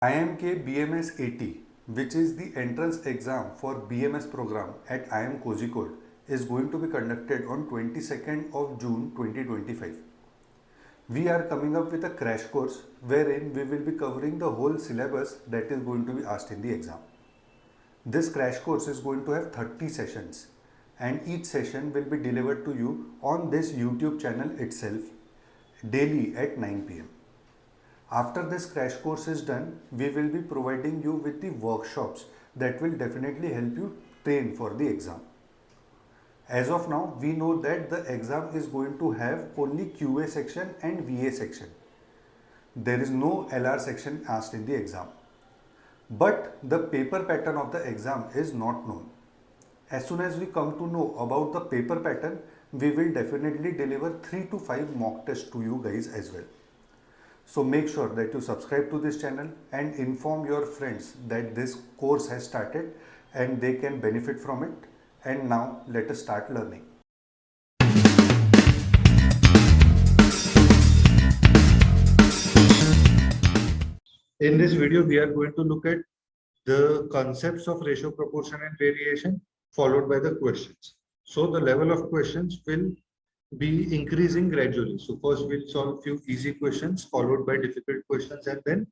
IIM के BMS-AT, which is the entrance exam for BMS program at IIM Kozhikode, is going to be conducted on 22nd of June 2025. We are coming up with a crash course wherein we will be covering the whole syllabus that is going to be asked in the exam. This crash course is going to have 30 sessions and each session will be delivered to you on this YouTube channel itself daily at 9 pm. After this crash course is done, we will be providing you with the workshops that will definitely help you train for the exam. As of now, we know that the exam is going to have only QA section and VA section. There is no LR section asked in the exam. But the paper pattern of the exam is not known. As soon as we come to know about the paper pattern, we will definitely deliver 3 to 5 mock tests to you guys as well. So make sure that you subscribe to this channel and inform your friends that this course has started and they can benefit from it. And now let us start learning. In this video, we are going to look at the concepts of ratio, proportion, and variation, followed by the questions. So the level of questions will be increasing gradually. So first we'll solve few easy questions, followed by difficult questions, and then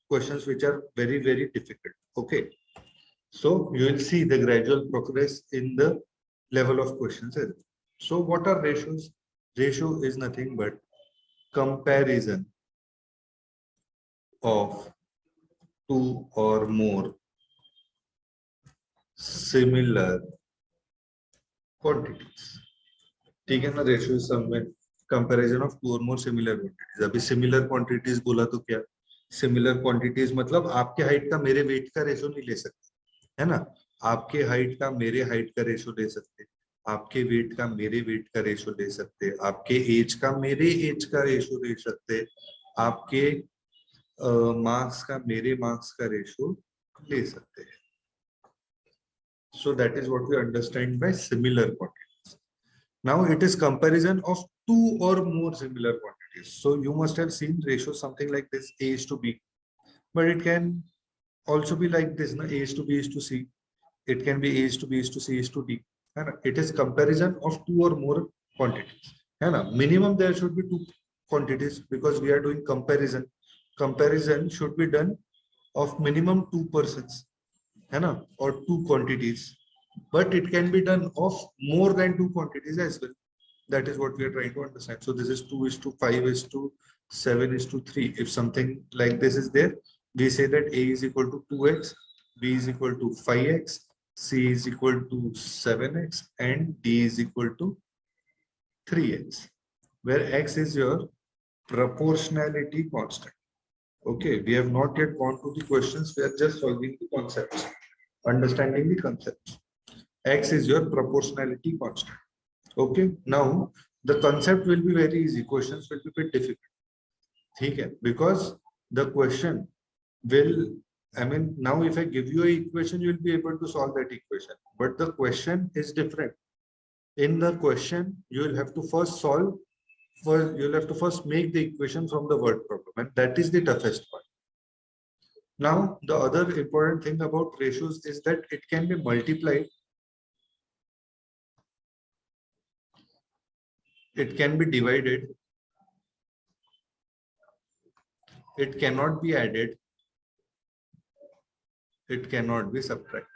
questions which are very, very difficult. Okay. So you will see the gradual progress in the level of questions. So what are ratios? Ratio is nothing but comparison of two or more similar quantities. ठीक है ना, ratio is somewhere comparison of two और more similar quantities. अभी similar quantities बोला तो क्या, similar quantities मतलब आपके हाइट का मेरे वेट का रेशियो नहीं ले सकते, है ना. आपके हाइट का मेरे हाइट का रेशियो ले सकते, आपके वेट का मेरे वेट का रेशियो ले सकते, आपके एज का मेरे एज का रेशियो ले सकते, आपके मार्क्स का मेरे मार्क्स का रेशियो ले सकते हैं. So that is what we understand by similar quantities. Now it is comparison of two or more similar quantities. So you must have seen ratio something like this, A is to B, but it can also be like this, na? A is to B is to C. It can be A is to B is to C is to D. It is comparison of two or more quantities. Minimum there should be two quantities because we are doing comparison. Comparison should be done of minimum two persons, or two quantities, but it can be done of more than two quantities as well. That is what we are trying to understand. So this is 2 is to 5 is to 7 is to 3. If something like this is there, we say that A is equal to 2x, B is equal to 5x, C is equal to 7x, and D is equal to 3x, where x is your proportionality constant. Okay, we have not yet gone to the questions. We are just solving the concepts, understanding the concepts. X is your proportionality constant. Okay, now the concept will be very easy. Questions will be a bit difficult. Okay, because the question will, now if I give you an equation, you will be able to solve that equation. But the question is different. In the question, you will have to first solve. You'll have to first make the equation from the word problem, and that is the toughest part. Now, the other important thing about ratios is that it can be multiplied, it can be divided, it cannot be added, it cannot be subtracted.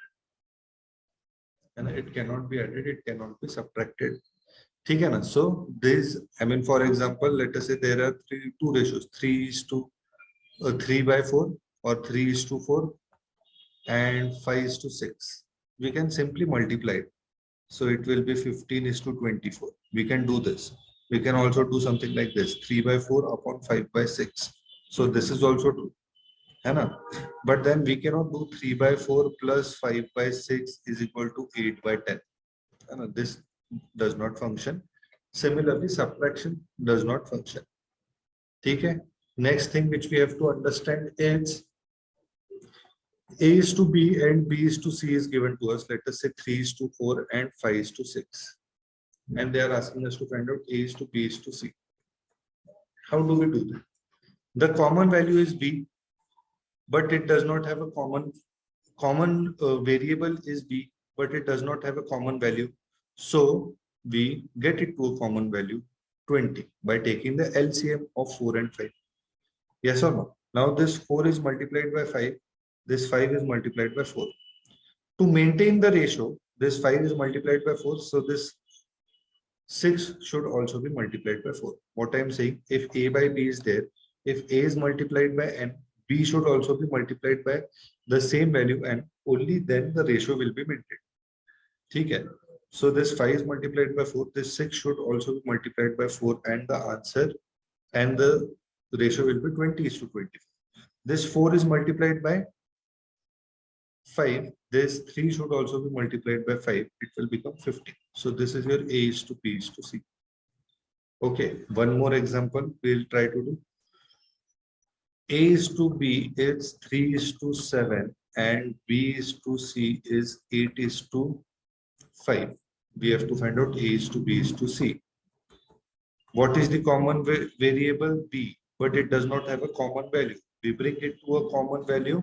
And it cannot be added, it cannot be subtracted. ठीक है ना? So this, for example, let us say there are two ratios, 3 is to 3 by 4 or 3 is to 4 and 5 is to 6. We can simply multiply it. So it will be 15 is to 24. We can do this. We can also do something like this, 3 by 4 upon 5 by 6. So this is also true. But then we cannot do 3 by 4 plus 5 by 6 is equal to 8 by 10. This does not function. Similarly, subtraction does not function. Okay. Next thing which we have to understand is A is to B and B is to C is given to us. Let us say 3 is to 4 and 5 is to 6. And they are asking us to find out A is to B is to C. How do we do that? The common value is B. but it does not have a common variable is b, but it does not have a common value. So we get it to a common value 20 by taking the LCM of 4 and 5. Yes or no? Now this 4 is multiplied by 5. This 5 is multiplied by 4. To maintain the ratio, this 5 is multiplied by 4. So this 6 should also be multiplied by 4. What I am saying, if a by b is there, if a is multiplied by n, b should also be multiplied by the same value n, only then the ratio will be maintained. Okay. So this 5 is multiplied by 4, this 6 should also be multiplied by 4, and the answer and the ratio will be 20:20. This 4 is multiplied by 5, this 3 should also be multiplied by 5, it will become 50. So this is your A is to B is to C. Okay, one more example we'll try to do. A is to B is 3 is to 7 and B is to C is 8 is to 5. We have to find out A is to B is to C. What is the common variable? B, but it does not have a common value. We bring it to a common value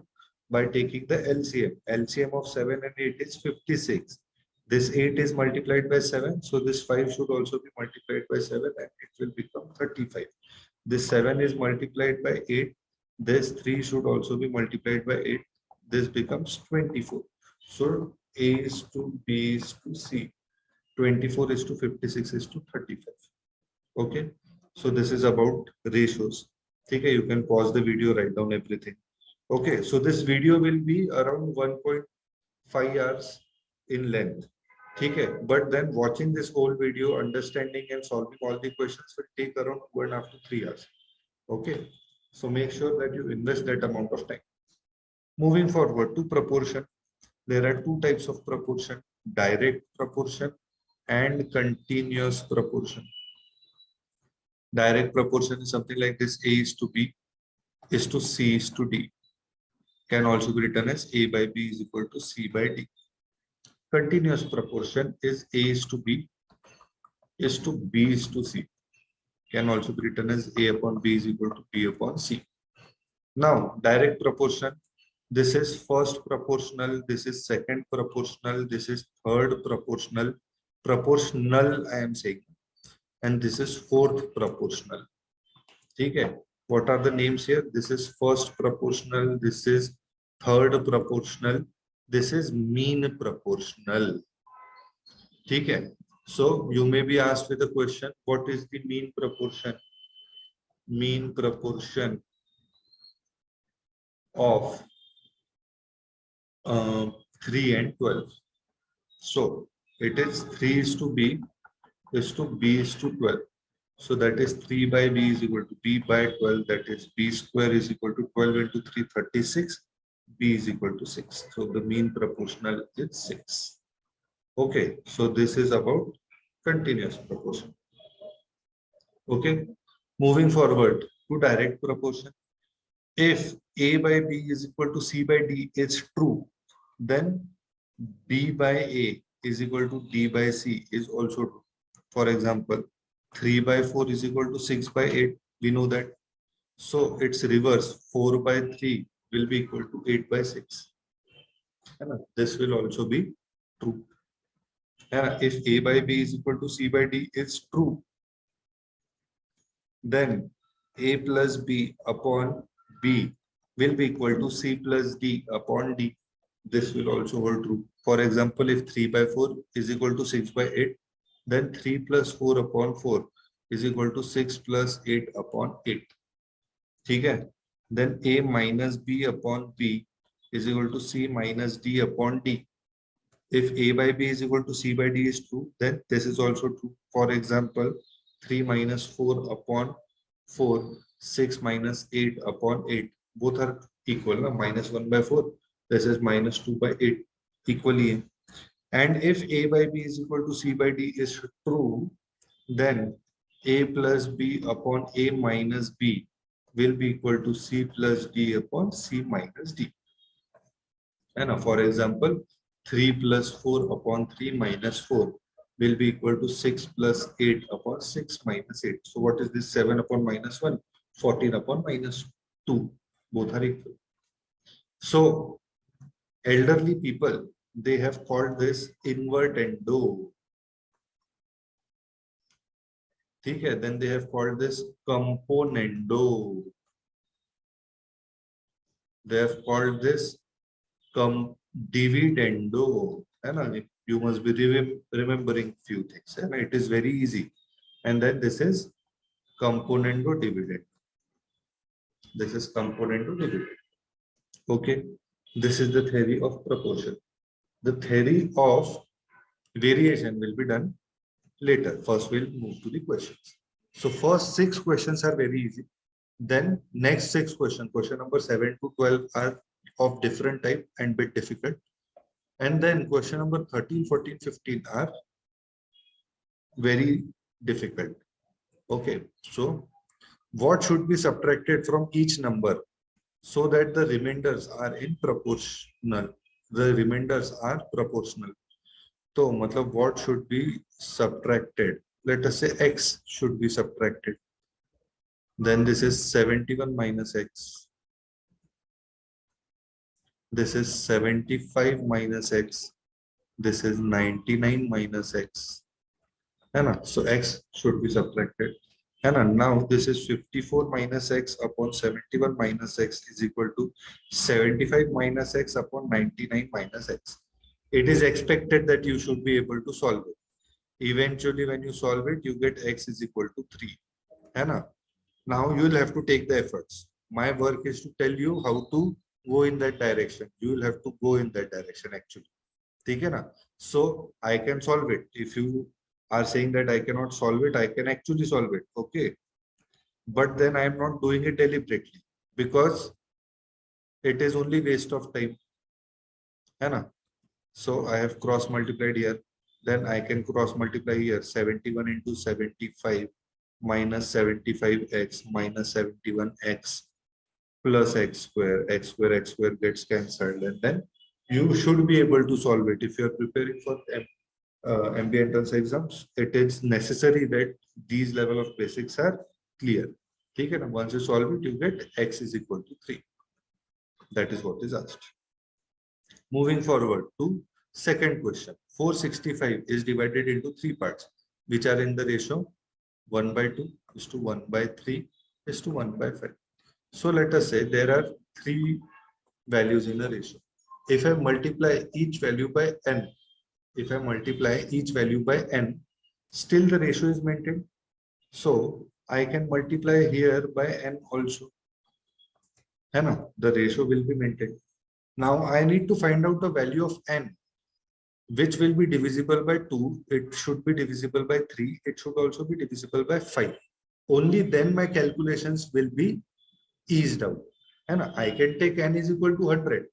by taking the LCM. LCM of 7 and 8 is 56. This 8 is multiplied by 7, so this 5 should also be multiplied by 7 and it will become 35. This 7 is multiplied by 8. This 3 should also be multiplied by 8. This becomes 24. So A is to B is to C. 24 is to 56 is to 35. Okay, so this is about ratios. Okay, you can pause the video, write down everything. Okay, so this video will be around 1.5 hours in length. Okay, but then watching this whole video, understanding and solving all the questions will take around 2.5 to 3 hours. Okay, so make sure that you invest that amount of time. Moving forward to proportion, there are two types of proportion: direct proportion and continuous proportion. Direct proportion is something like this: A is to B is to C is to D. Can also be written as A by B is equal to C by D. Continuous proportion is A is to B is to B is to C. Can also be written as A upon B is equal to B upon C. Now, direct proportion, this is first proportional, this is second proportional, this is third proportional, I am saying, and this is fourth proportional. Okay, what are the names here? This is first proportional, this is third proportional, this is mean proportional. Okay, so you may be asked with a question, what is the mean proportion? Mean proportion of 3 and 12. So it is 3 is to B is to B is to 12. So that is 3 by B is equal to B by 12. That is B square is equal to 12 into 3, 36. B is equal to 6. So the mean proportional is 6. Okay, so this is about continuous proportion. Okay, moving forward to direct proportion. If A by B is equal to C by D is true, then B by A is equal to D by C is also true. For example, 3 by 4 is equal to 6 by 8. We know that. So its reverse, 4 by 3 will be equal to 8 by 6. And this will also be true. And if A by B is equal to C by D is true, then A plus B upon B will be equal to C plus D upon D. This will also hold true. For example, if 3 by 4 is equal to 6 by 8, then 3 plus 4 upon 4 is equal to 6 plus 8 upon 8. Okay? Then A minus B upon B is equal to C minus D upon D. If A by B is equal to C by D is true, then this is also true. For example, 3 minus 4 upon 4, 6 minus 8 upon 8. Both are equal, na? Minus 1 by 4. This is minus 2 by 8. Equally. And if A by B is equal to C by D is true, then A plus B upon A minus B will be equal to C plus D upon C minus D. And for example, 3 plus 4 upon 3 minus 4 will be equal to 6 plus 8 upon 6 minus 8. So what is this? 7 upon minus 1, 14 upon minus 2. Both are equal. So elderly people, they have called this invertendo. Okay, then they have called this componendo. They have called this dividendo. And you must be remembering few things. And it is very easy. And then this is componendo dividend. This is componendo dividend. Okay. This is the theory of proportion. The theory of variation will be done later. First, we'll move to the questions. So first 6 questions are very easy. Then next 6 questions, question number 7 to 12 are of different type and bit difficult. And then question number 13, 14, 15 are very difficult. Okay, so what should be subtracted from each number so that the remainders are in proportional? The remainders are proportional. So, matlab, what should be subtracted? Let us say x should be subtracted. Then this is 71 minus x. This is 75 minus x. This is 99 minus x. So x should be subtracted. Now this is 54 minus x upon 71 minus x is equal to 75 minus x upon 99 minus x. It is expected that you should be able to solve it. Eventually, when you solve it, you get x is equal to 3. Now you will have to take the efforts. My work is to tell you how to go in that direction. You will have to go in that direction actually. Okay, na? So I can solve it. If you are saying that I cannot solve it, I can actually solve it. Okay. But then I am not doing it deliberately because it is only waste of time. So I have cross multiplied here. Then I can cross multiply here 71 into 75 minus 75x minus 71x plus x square, x square, x square gets cancelled, and then you should be able to solve it. If you are preparing for MBA entrance exams, it is necessary that these level of basics are clear. Okay, and once you solve it, you get x is equal to 3. That is what is asked. Moving forward to second question. 465 is divided into 3 parts, which are in the ratio 1 by 2 is to 1 by 3 is to 1 by 5. So let us say there are 3 values in the ratio. If I multiply each value by n, still the ratio is maintained. So I can multiply here by n also. The ratio will be maintained. Now I need to find out the value of n, which will be divisible by 2. It should be divisible by 3. It should also be divisible by 5. Only then my calculations will be eased out. And I can take n is equal to 100.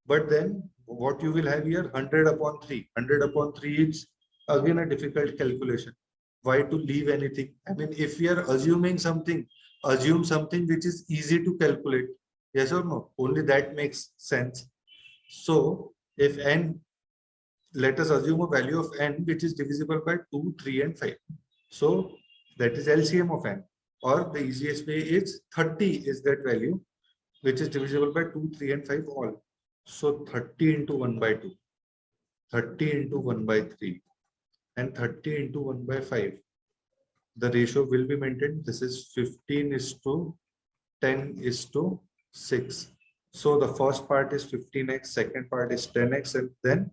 But then what you will have here 100 upon 3. 100 upon 3 is again a difficult calculation. Why to leave anything? I mean, if we are assuming something, assume something which is easy to calculate. Yes or no? Only that makes sense. So if n, let us assume a value of n which is divisible by 2, 3 and 5. So that is LCM of n, or the easiest way is 30 is that value which is divisible by 2, 3 and 5 all. So 30 into 1 by 2, 30 into 1 by 3 and 30 into 1 by 5. The ratio will be maintained. This is 15 is to 10 is to 6. So the first part is 15x, second part is 10x, and then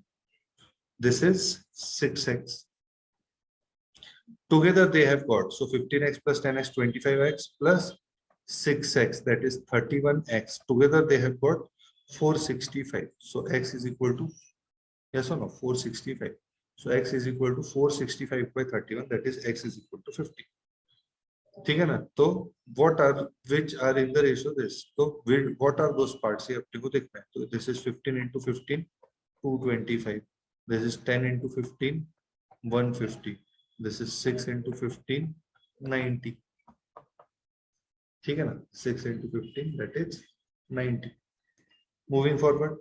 this is 6x. Together they have got, so 15x plus 10x, 25x plus 6x, that is 31x. Together they have got 465. So x is equal to, yes or no, 465. So x is equal to 465 by 31, that is x is equal to 50. ठीक है ना? तो what are, which are in the ratio this? So what are those parts? ये अपने को देखना है. So this is 15 into 15, 225. This is 10 into 15, 150. This is 6 into 15, 90. ठीक है ना? 6 into 15, that is 90. Moving forward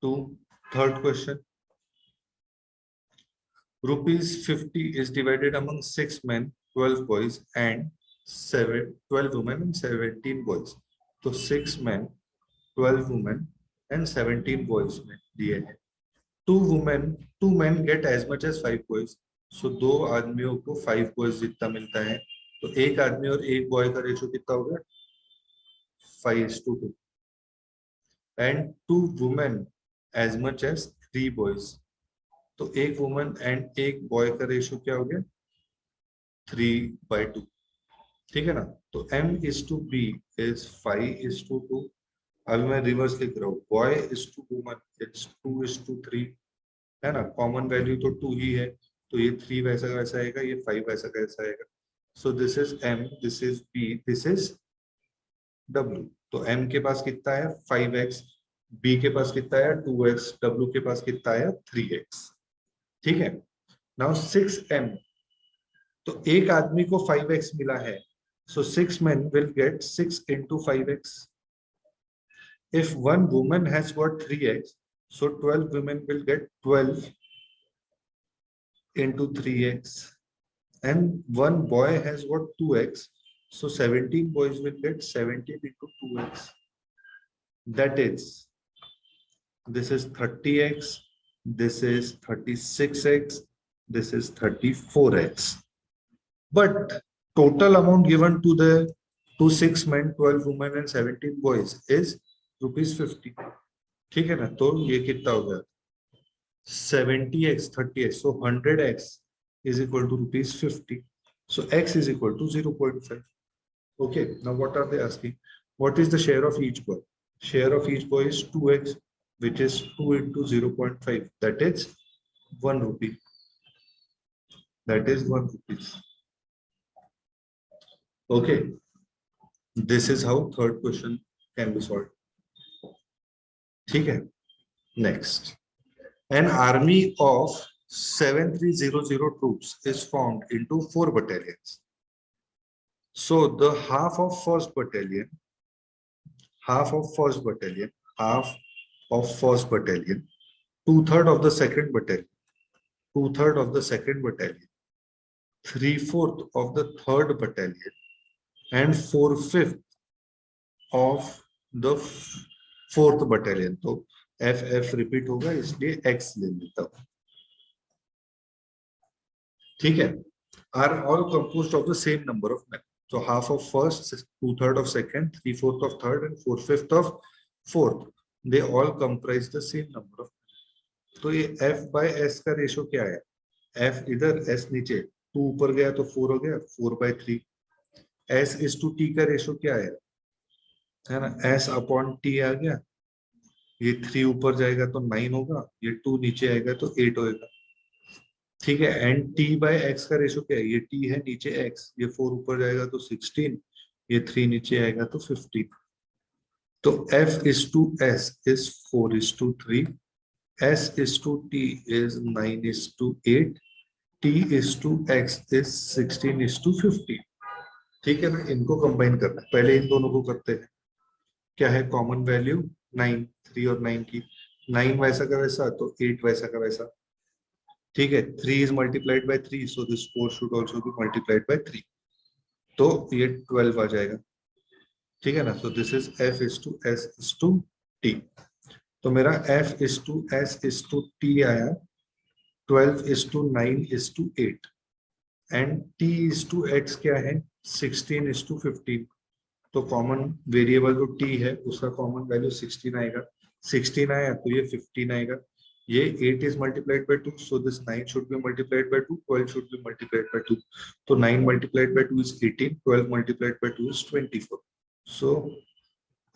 to third question. Rupees 50 is divided among 6 men, 12 boys and 12 women and 17 boys. So 6 men, 12 women and 17 boys में दिए हैं। 2 men get as much as 5 boys. सो 2 आदमियों को 5 boys जितना मिलता है, तो एक आदमी और एक बॉय का रेशो कितना हो गया? 5:2. And 2 women as much as 3 boys, तो एक वुमन एंड एक बॉय का रेशो क्या हो गया? 3/2. ठीक है ना? तो M/B इज 5:2. अभी मैं रिवर्स लिख रहा हूँ, boy is to woman it's 2:3, है ना? कॉमन वैल्यू तो 2 ही है, तो ये 3 वैसा का वैसा आएगा, ये 5 वैसा का वैसा आएगा. सो this is M, this is B, this is W. तो M के पास कितना है? 5x, B के पास कितना है? 2x, W के पास कितना है? 3x. ठीक है? नाउ 6M, तो एक आदमी को 5x मिला है, so 6 men will get 6 into 5x. If one woman has got 3x, so 12 women will get 12 into 3x, and one boy has got 2x, so 17 boys will get 17 into 2x. That is, this is 30x, this is 36x, this is 34x. But total amount given to the 6 men, 12 women and 17 boys is ₹50. ठीक है ना? तो ये कितना हो गया? 70x, 30x, so 100x is equal to ₹50. So x is equal to 0.5. Okay, now what are they asking? What is the share of each boy? Share of each boy is 2x, which is 2 into 0.5, that is 1 rupee. That is 1 rupees. Okay, this is how third question can be solved. ठीक है? Next, an army of 7300 troops is formed into 4 battalions. So the half of first battalion, half of first battalion, half of first battalion, 2/3 of the second battalion, 2/3 of the second battalion, 3/4 of the third battalion, and 4/5 of the fourth battalion. तो FF repeat होगा, इसलिए X ले लेता हूं. ठीक है? Are all composed of the same number of men. So half of first, 2/3 of second, 3/4 of third, and 4/5 of fourth. They all comprise the same number of men. तो ये F/S का रेशो क्या है? F इधर, S नीचे, 2 ऊपर गया तो 4 हो गया, 4/3. S/T का रेशो क्या है ना? S/T आ गया, ये 3 ऊपर जाएगा तो 9 होगा, ये 2 नीचे आएगा तो 8 होएगा. ठीक है? एंड T/X का रेशो क्या है? ये T है, नीचे X, ये 4 ऊपर जाएगा तो 16, ये 3 नीचे आएगा तो 15. तो F/S is 4:3, S/T is 9:8, T/X is 16:15. ठीक है ना? इनको कंबाइन करना है. पहले इन दोनों को करते हैं. क्या है कॉमन वैल्यू? 9, 3 और 9 की. 9 वैसा का वैसा, तो 8 वैसा का वैसा. ठीक है? 3 is multiplied by 3, so this 4 should also be multiplied by 3. तो ये 12 आ जाएगा. ठीक है ना? So this is F/S/T. तो मेरा F/S/T आया 12:9:8, एंड T/X क्या है? 16:15. तो कॉमन वेरिएबल जो T है उसका कॉमन वैल्यू 16 आएगा. 16 आया तो ये 15 आएगा. ये 8 is multiplied by 2, so this 9 should be multiplied by 2, 12 should be multiplied by 2. So 9 multiplied by 2 is 18, 12 multiplied by 2 is 24. So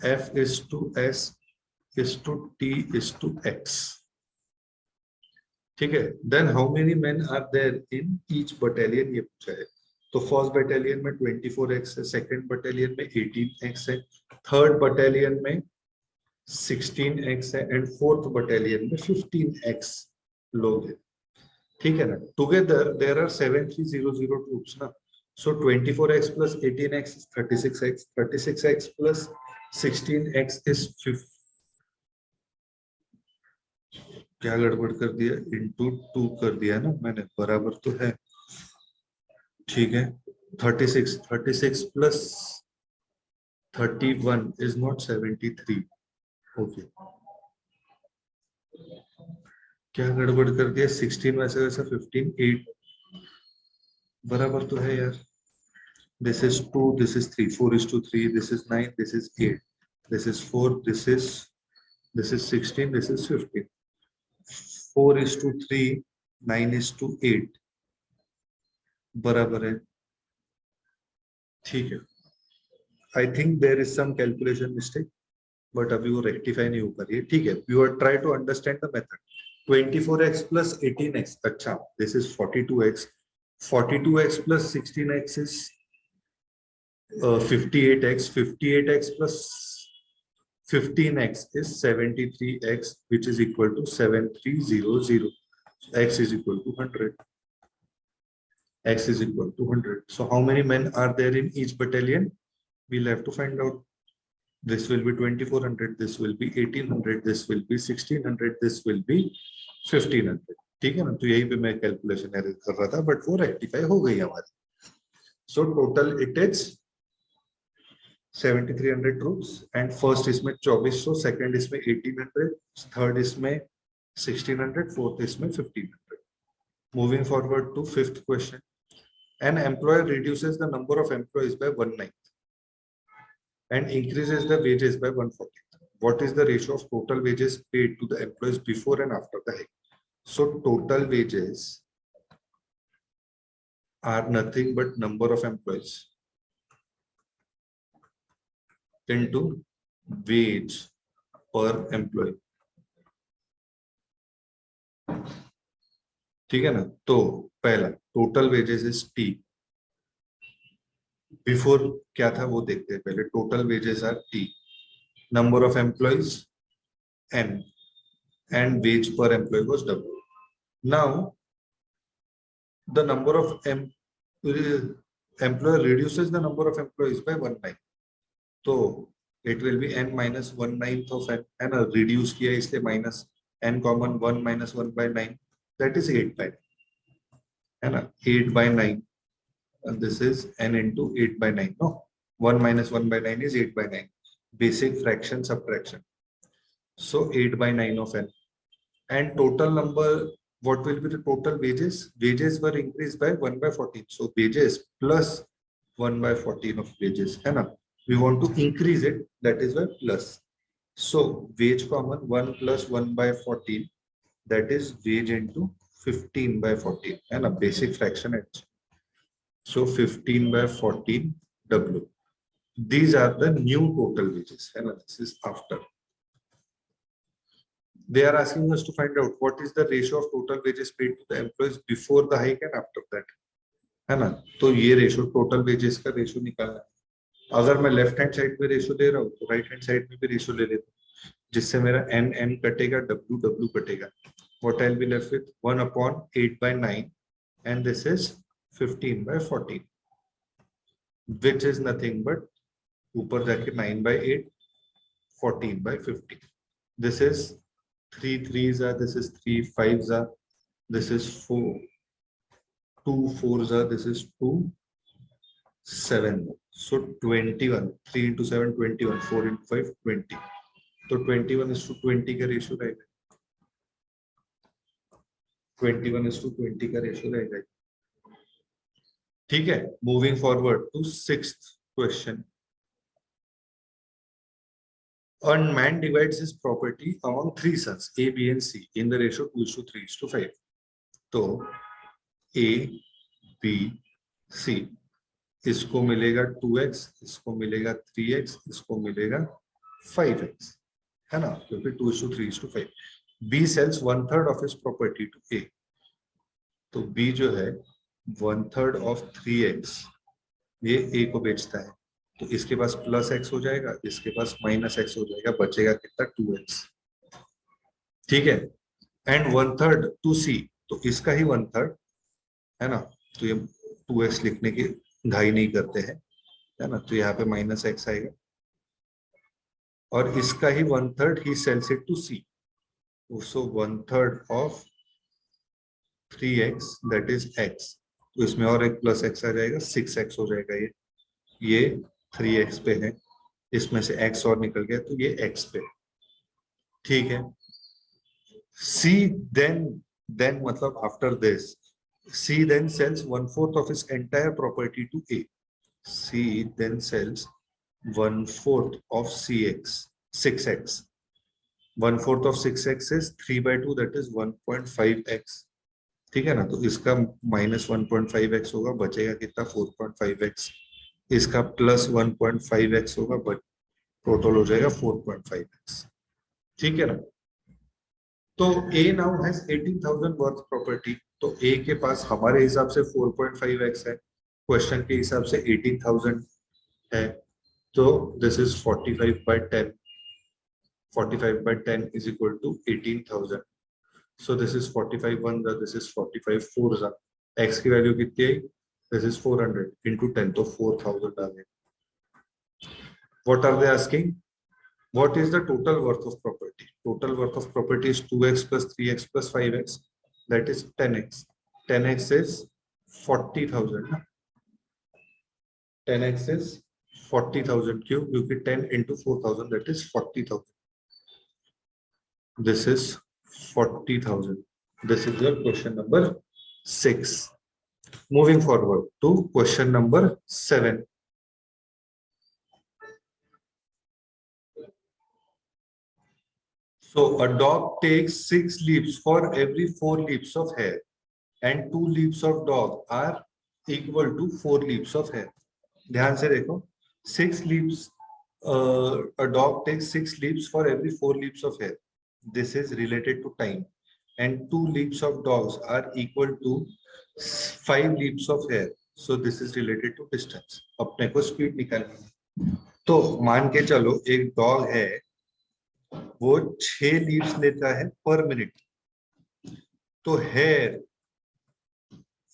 F/S/T/X. ठीक है? Then how many men are there in each battalion, ये पूछा है. तो first battalion में 24x है, second battalion में 18x है, थर्ड बटालियन में 16x है, एंड फोर्थ बटालियन में 15x लोग हैं. ठीक है ना? टुगेदर देयर आर 7300 ट्रूप्स ना. सो 24x plus 18x is 36x, 36x plus 16x is 50. क्या गड़बड़ कर दिया? इंटू 2 कर दिया ना मैंने, बराबर तो है. ठीक है? 36 plus 31 is not 73. ओके, क्या गड़बड़ कर दिया? 16 वैसे वैसे 15, 8 बराबर तो है यार. This is 2, this is 3, 4:3, this is 9, this is 8, this is 4, this is 16, this is 15. 4:3, 9:8 बराबर है. ठीक है. I think there is some calculation mistake, but अभी वो रेक्टिफाई नहीं हो पा रही है. ठीक है, you are try to understand the method. 24x plus 18x, अच्छा, this is 42x. 42x plus 16x is 58x. 58x plus 15x is 73x, which is equal to 7300. X is equal to 100. X is equal to 100. So how many men are there in each battalion? We'll have to find out. This will be 2400, this will be 1800, this will be 1600, this will be 1500. ठीक है ना? तो यही पे मैं calculation error कर रहा था, बट वो रेक्टिफाई हो गई हमारी. So total it is 7300 troops, and first इसमें 2400, सेकंड इसमें 1800, थर्ड इसमें 1600, फोर्थ इसमें 1500. Moving forward to fifth question. An employer reduces the number of employees by 1/9 and increases the wages by 1/40. What is the ratio of total wages paid to the employees before and after the hike? So total wages are nothing but number of employees into wage per employee. ठीक है ना? तो पहला total wages is T. Before क्या था वो देखते हैं पहले. Total wages are T, number of employees N, and wage per employee was W. Now the number of employer reduces the number of employees by 1/9. So it will be n minus 1/9 of n, and reduce किया इसलिए minus n common 1 minus 1/9, that is 8/9, है ना? 8/9, and this is n into 8/9. No, 1 minus 1/9 is 8/9. Basic fraction subtraction. So 8/9 of n. And total number, what will be the total wages? Wages were increased by 1/14. So wages plus 1/14 of wages, है ना? We want to increase it, that is why plus. So wage common 1 plus 1/14, that is wage into 15/14, है ना? Basic fraction H. So 15/14 W. These are the new total wages, है ना? This is after. They are asking us to find out what is the ratio of total wages paid to the employees before the hike and after that, है ना? तो ये ratio total wages का ratio निकालना है. अगर मैं left hand side में रेशो ले रहा हूँ तो राइट हैंड साइड में भी रेशो ले लेता हूँ, जिससे मेरा n n कटेगा, w w कटेगा. What I'll be left with 1/8/9, and this is 15/14, which is nothing but ऊपर जाके 9/8, 14/15. This is 3 3s are, this is 3 5s are, this is 4 2 4s are, this is 2 7. So 21, 3 into 7 21, 4 into 5 20. तो 21:20 का ratio रहेगा. 21:20 का ratio रहेगा. ठीक है. Moving forward to sixth question. A man divides his property among 3 sons, A, B, and C, in the ratio 2:3:5. तो A, B, C, इसको मिलेगा 2x, इसको मिलेगा 3x, इसको मिलेगा 5x, है ना? क्योंकि 2:3:5. B sells 1/3 of his property to A. तो B जो है 1/3 of 3x ये A को बेचता है. तो इसके पास प्लस x हो जाएगा, इसके पास माइनस x हो जाएगा, बचेगा कितना? 2x. ठीक है. एंड 1/3 टू C, तो इसका ही 1/3, है ना? तो ये 2x लिखने की घाई नहीं करते हैं, है ना? तो यहाँ पे माइनस x आएगा. और इसका ही 1/3 he sells it to C. So 1/3 of 3x, that is x. तो इसमें और एक प्लस x आ जाएगा, 6x हो जाएगा. ये 3x पे है, इसमें से x और निकल गया, तो ये x पे. ठीक है। C then मतलब after this, C then sells 1/4 of his entire property to A. C then sells 1/4 of CX 6x. 1/4 of 6x is 3/2, that is 1.5x. ठीक है ना, तो इसका -1.5x होगा, बचेगा कितना 4.5x। इसका +1.5x होगा, बट टोटल हो जाएगा 4.5x। ठीक है ना। तो A now has 18,000 worth property, तो A के पास हमारे हिसाब से 4.5x है, क्वेश्चन के हिसाब से 18,000 है, तो this is 45/10। 45/10 is equal to 18,000. So this is 45 1, this is 45 4, x की वैल्यू कितनी आई, this is 400 into 10, तो 4,000 आ गए। What are they asking? What is the total worth of property? Total worth of property is 2x plus 3x plus 5x, that is 10x. 10x is 40,000. 10x is 40,000 क्यों, क्योंकि 10 into 4,000, that is 40,000. This is 40,000. This is your question number 6. Moving forward to question number 7. So a dog takes 6 leaps for every 4 leaps of hair, and 2 leaps of dog are equal to 4 leaps of hair. ध्यान से देखो, 6 leaps, a dog takes 6 leaps for every 4 leaps of hair. This is related to time, and 2 leaps of dogs are equal to 5 leaps of hair. So this is related to distance. अपने को speed निकालनी है, तो मान के चलो एक dog है, वो 6 लीव्स लेता है पर मिनट, तो हेयर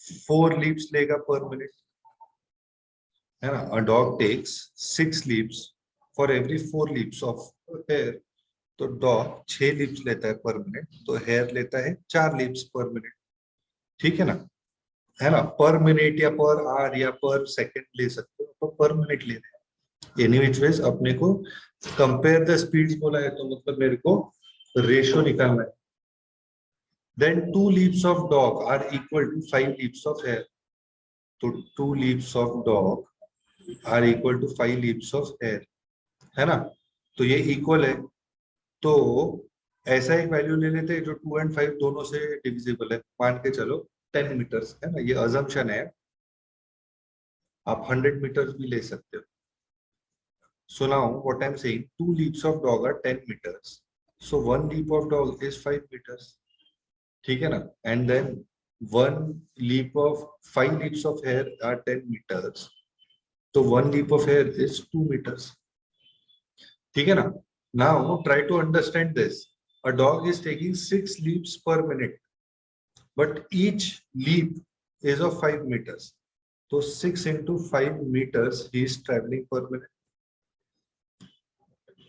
4 लीव्स लेगा पर मिनट, है ना। A dog takes 6 leaves for every 4 leaves of hare, तो डॉग 6 लीव्स लेता है पर मिनट, तो हेयर लेता है 4 लीव्स पर मिनट। ठीक है ना, है ना। पर मिनट या पर आवर या पर सेकंड ले सकते हो, तो पर मिनट ले रहे हैं। एनी विच वेज अपने को कंपेयर द स्पीड्स बोला है, तो मतलब मेरे को रेशियो निकालना है। Then 2 leaves of dog are equal to 5 leaves of hair. तो 2 leaves of dog are equal to 5 leaves of hair, है ना। तो ये इक्वल है, तो ऐसा एक वैल्यू ले लेते हैं जो 2 and 5 दोनों से डिविजिबल है। मान के चलो 10 मीटर्स, है ना, ये अजम्पशन है, आप 100 मीटर्स भी ले सकते हो। So now what I'm saying, 2 leaps of dog are 10 meters. So 1 leap of dog is 5 meters. ठीक है ना, and then 1 leap of 5 leaps of hair are 10 meters, तो 1 leap of hair is 2 meters. ठीक है ना। Now try to understand this. A dog is taking 6 leaps per minute, but each leap is of 5 meters. So 6 into 5 meters he is traveling per minute,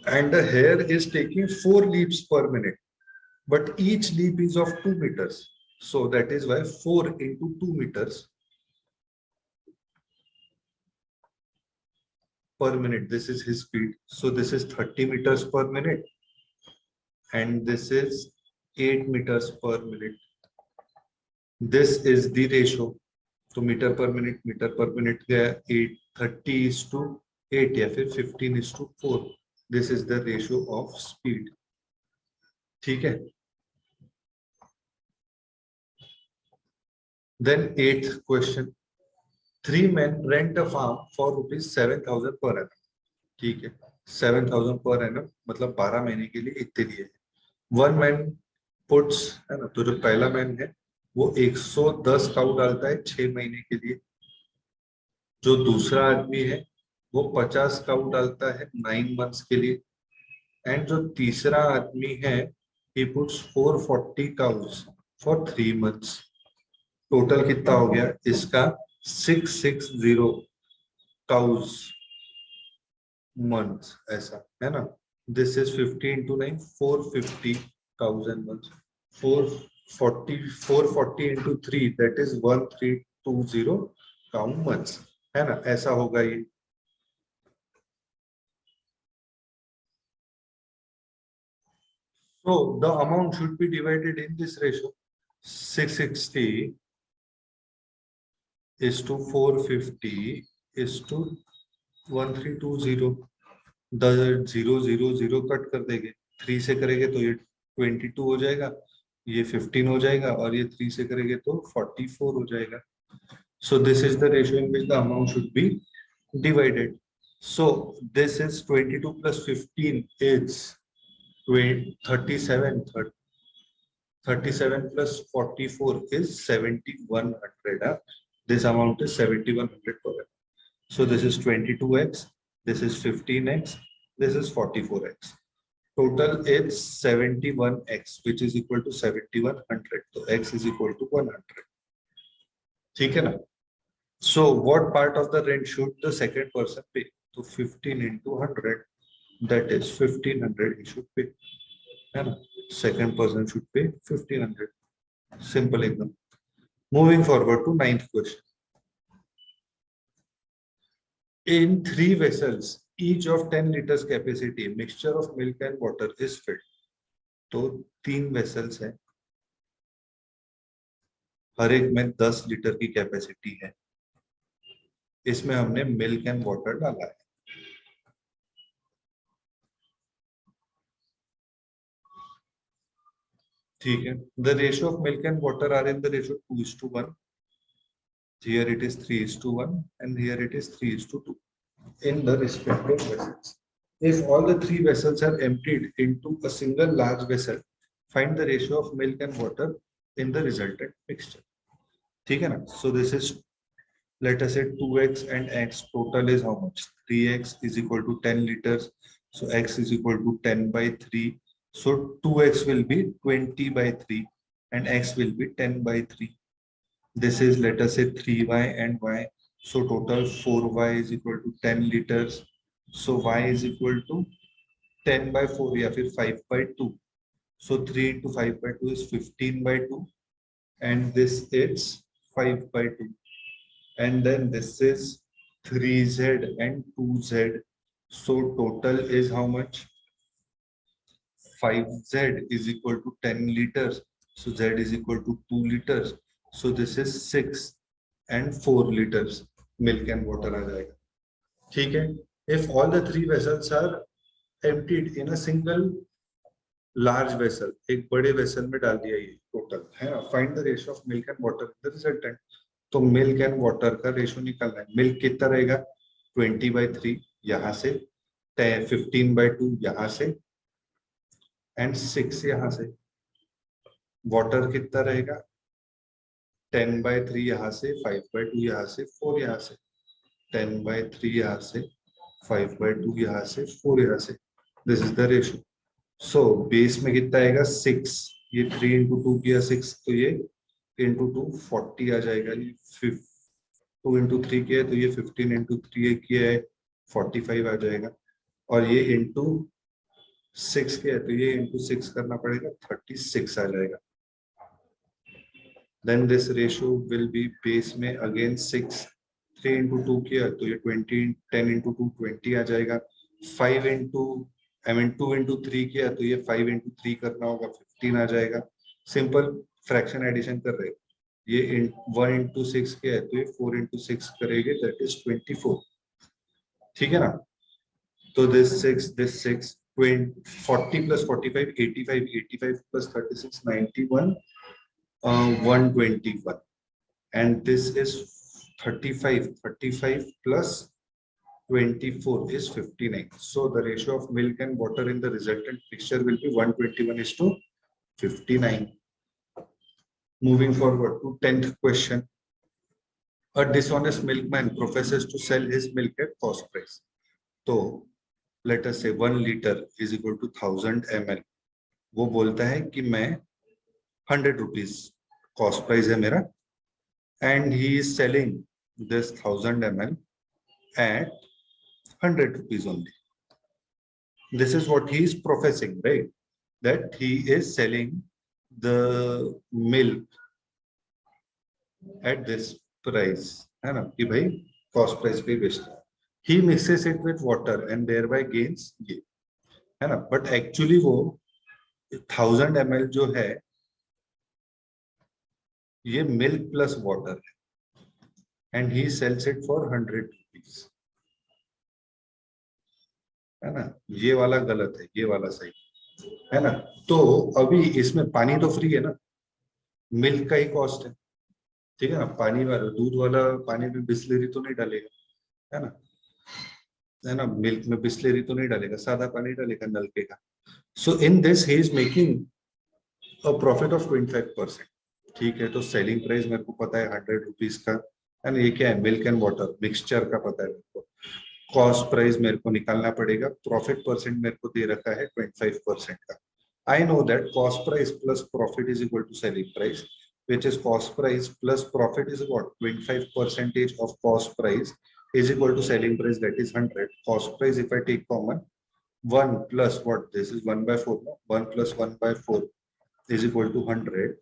and the hare is taking 4 leaps per minute, but each leap is of 2 meters. So that is why 4 into 2 meters per minute. This is his speed. So this is 30 meters per minute, and this is 8 meters per minute. This is the ratio. तो metre पर minute गया 8, 30:8 या फिर 15:4. This is the ratio of speed. ठीक है। Then 8th question. 3 men rent a farm for ₹7,000 per annum. ठीक है, 7,000 पर annum मतलब 12 महीने के लिए इतने दिए। 1 man puts, है ना, तो जो पहला मैन है वो 110 काउ डालता है 6 महीने के लिए। जो दूसरा आदमी है वो 50 काउ डालता है 9 मंथ्स के लिए, एंड जो तीसरा आदमी है he puts 440 cows for 3 months. Total कितना हो गया इसका 660 cows months, ऐसा है ना। This is 50 into 9, 450 cows and months. 440 into 3, that is 1320 cow months, है ना, ऐसा होगा ये। So the amount should be divided in this ratio. 660 is to 450 is to 1320. The 000 cut कर देंगे, 3 से करेंगे तो ये 22 हो जाएगा, ये 15 हो जाएगा, और ये 3 से करेंगे तो 44 हो जाएगा. So this is the ratio in which the amount should be divided. So this is 22 plus 15 is 37. 37 plus 44 is 7100. This amount is 7100 per annum. So this is 22x, this is 15x, this is 44x. Total is 71x, which is equal to 7100. So x is equal to 100. ठीक है ना? So what part of the rent should the second person pay? So 15 into 100, that is 1500 he should pay. है ना? Second person should pay 1500. Simple एकदम. Moving forward to 9th question. In 3 vessels, each of 10 liters capacity, mixture of milk and water is filled. तो 3 vessels है, हर एक में 10 litre की capacity है. इसमें हमने मिल्क एंड वाटर डाला है. ठीक है. The ratio of milk and water are in the ratio 2:1. Here it is 3:1 and here it is 3:2 in the respective vessels. If all the 3 vessels are emptied into a single large vessel, find the ratio of milk and water in the resultant mixture. ठीक है ना? So this is, let us say 2x and x, total is how much? 3x is equal to 10 liters. So x is equal to 10 by 3. So 2x will be 20 by 3 and x will be 10 by 3. This is, let us say 3y and y. So total 4y is equal to 10 liters. So y is equal to 10 by 4 या फिर 5 by 2. So 3 into 5 by 2 is 15 by 2. And this is 5 by 2. And then this is 3z and 2z. So total is how much? 5z is equal to 10 liters. So z is equal to 2 liters. So this is 6 and 4 liters milk and water आ जाएगा. ठीक है. If all the 3 vessels are emptied in a single large vessel, एक बड़े vessel में डाल दिया ये total है ना. Find the ratio of milk and water in the resultant. तो मिल्क एंड वाटर का रेशियो निकालना है. मिल्क कितना रहेगा? 20 by 3 यहाँ से, 15 by 2 यहाँ से एंड 6 यहाँ से. वाटर कितना रहेगा? 10 by 3 यहाँ से, 5 by 2 यहाँ से, 4 यहाँ से. 10 by 3 यहाँ से, 5 by 2 यहाँ से, 4 यहाँ से. This is the ratio. So base में कितना आएगा? 6. ये 3 into 2 किया 6, तो ये into 2 40 आ जाएगा. ये 2 into 3 किया है तो ये 15 into 3 किया है 45 आ जाएगा. और ये into 6 किया है तो ये into 6 करना पड़ेगा, 36 आ जाएगा. Then this ratio will be base में again 6. 3 into 2 किया तो ये 20, 10 into 2 20 आ जाएगा. 5 into 2 into 3 किया तो ये 5 into 3 करना होगा, 15 आ जाएगा. सिंपल फ्रैक्शन एडिशन कर रहे हैं. ये 1 into 6 किया है तो ये 4 into 6 करेंगे, that is 24. ठीक है ना? तो this 6 20, 40 plus 45 85, 85 plus 36 91, 121, and this is 35 plus 24 is 59. So the ratio of milk and water in the resultant mixture will be 121:59. Moving forward to 10th question. A dishonest milkman professes to sell his milk at cost price. So let us say 1 liter is equal to 1000 ml. वो बोलता है कि मैं 100 rupees cost price है मेरा, and he is selling this 1000 ml at 100 rupees only. This is what he is professing, right? That he is selling the milk at this price, है ना, कि भाई cost price पे बेचता है. He mixes it with water and thereby gains ये, है ना. But actually वो 1000 ml जो है ये मिल्क प्लस वाटर है and he sells it for 100 rupees, है ना। ये वाला गलत है, ये वाला सही है ना। तो अभी इसमें पानी तो फ्री है ना, मिल्क का ही कॉस्ट है, ठीक है ना। पानी वाला, दूध वाला पानी में बिस्लेरी तो नहीं डालेगा, है ना। मिल्क में बिस्लेरी तो नहीं डालेगा, सादा पानी डालेगा नलके का। So in this he is making a profit of 25%, ठीक है। तो सेलिंग प्राइस मेरे को पता है 100 रुपीज का, है ना। ये क्या है, मिल्क एंड वाटर मिक्सचर का पता है मेरे को। कॉस्ट प्राइस मेरे को निकालना पड़ेगा, प्रॉफिट परसेंट मेरे को दे रखा है 25% का। I know that cost price plus profit is equal to selling price, which is cost price plus profit is what, 25% of cost price is equal to selling price, that is 100. Cost price, if I take common, 1 plus what, this is 1 by 4, no? 1 plus 1 by 4 is equal to 100.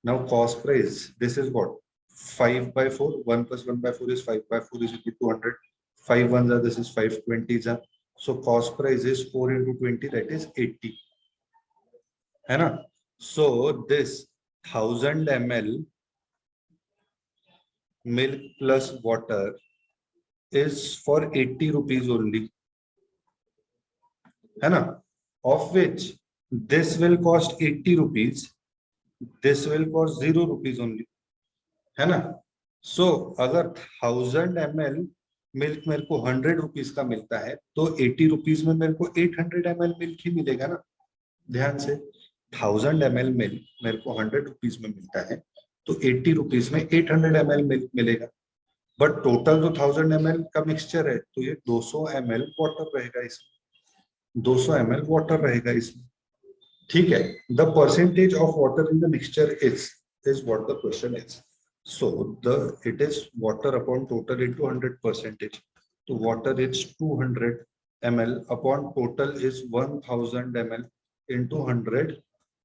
Now cost price, this is what, 5 by 4, 1 plus 1 by 4 is 5 by 4 is equal to 100. 5 ones are, this is 5 20s are. So cost price is 4 into 20, that is 80, है ना। So this 1000 ml milk plus water is for 80 rupees only, है ना। Of which this will cost 80 rupees, this will cost 0 rupees only, है ना। So अगर 1000 ml milk मेरे को 100 rupees का मिलता है तो 80 रुपीज में मेरे को 800 ml मिल्क ही मिलेगा ना। ध्यान से, 1000 ml मिल्क मेरे को 100 रुपीज में मिलता है तो 80 रुपीज में 800 ml मिल्क मिलेगा। बट टोटल तो 1000 ml का मिक्सचर है तो ये 200 ml वाटर रहेगा इसमें, 200 ml वाटर रहेगा इसमें, ठीक है। The percentage of water in the mixture is what the question is. So the it is water upon total into 100 percentage. तो water is 200 ml upon total is 1000 ml into 100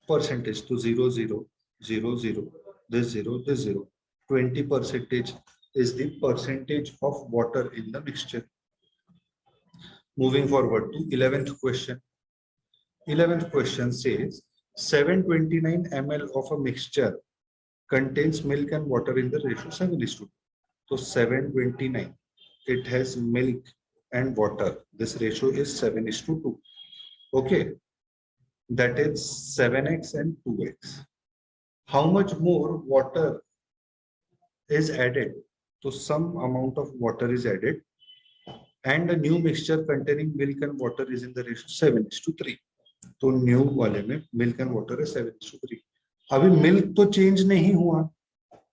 percentage. तो 0 0 0 0 this 0 this 0, 20 percentage is the percentage of water in the mixture. Moving forward to 11th question. 11th question says 729 ml of a mixture contains milk and water in the ratio 7:2. So 729, it has milk and water. This ratio is 7:2. Okay, that is 7x and 2x. How much more water is added? So some amount of water is added and a new mixture containing milk and water is in the ratio 7:3. तो new वाले में milk and water है 7:3। अभी milk तो change नहीं हुआ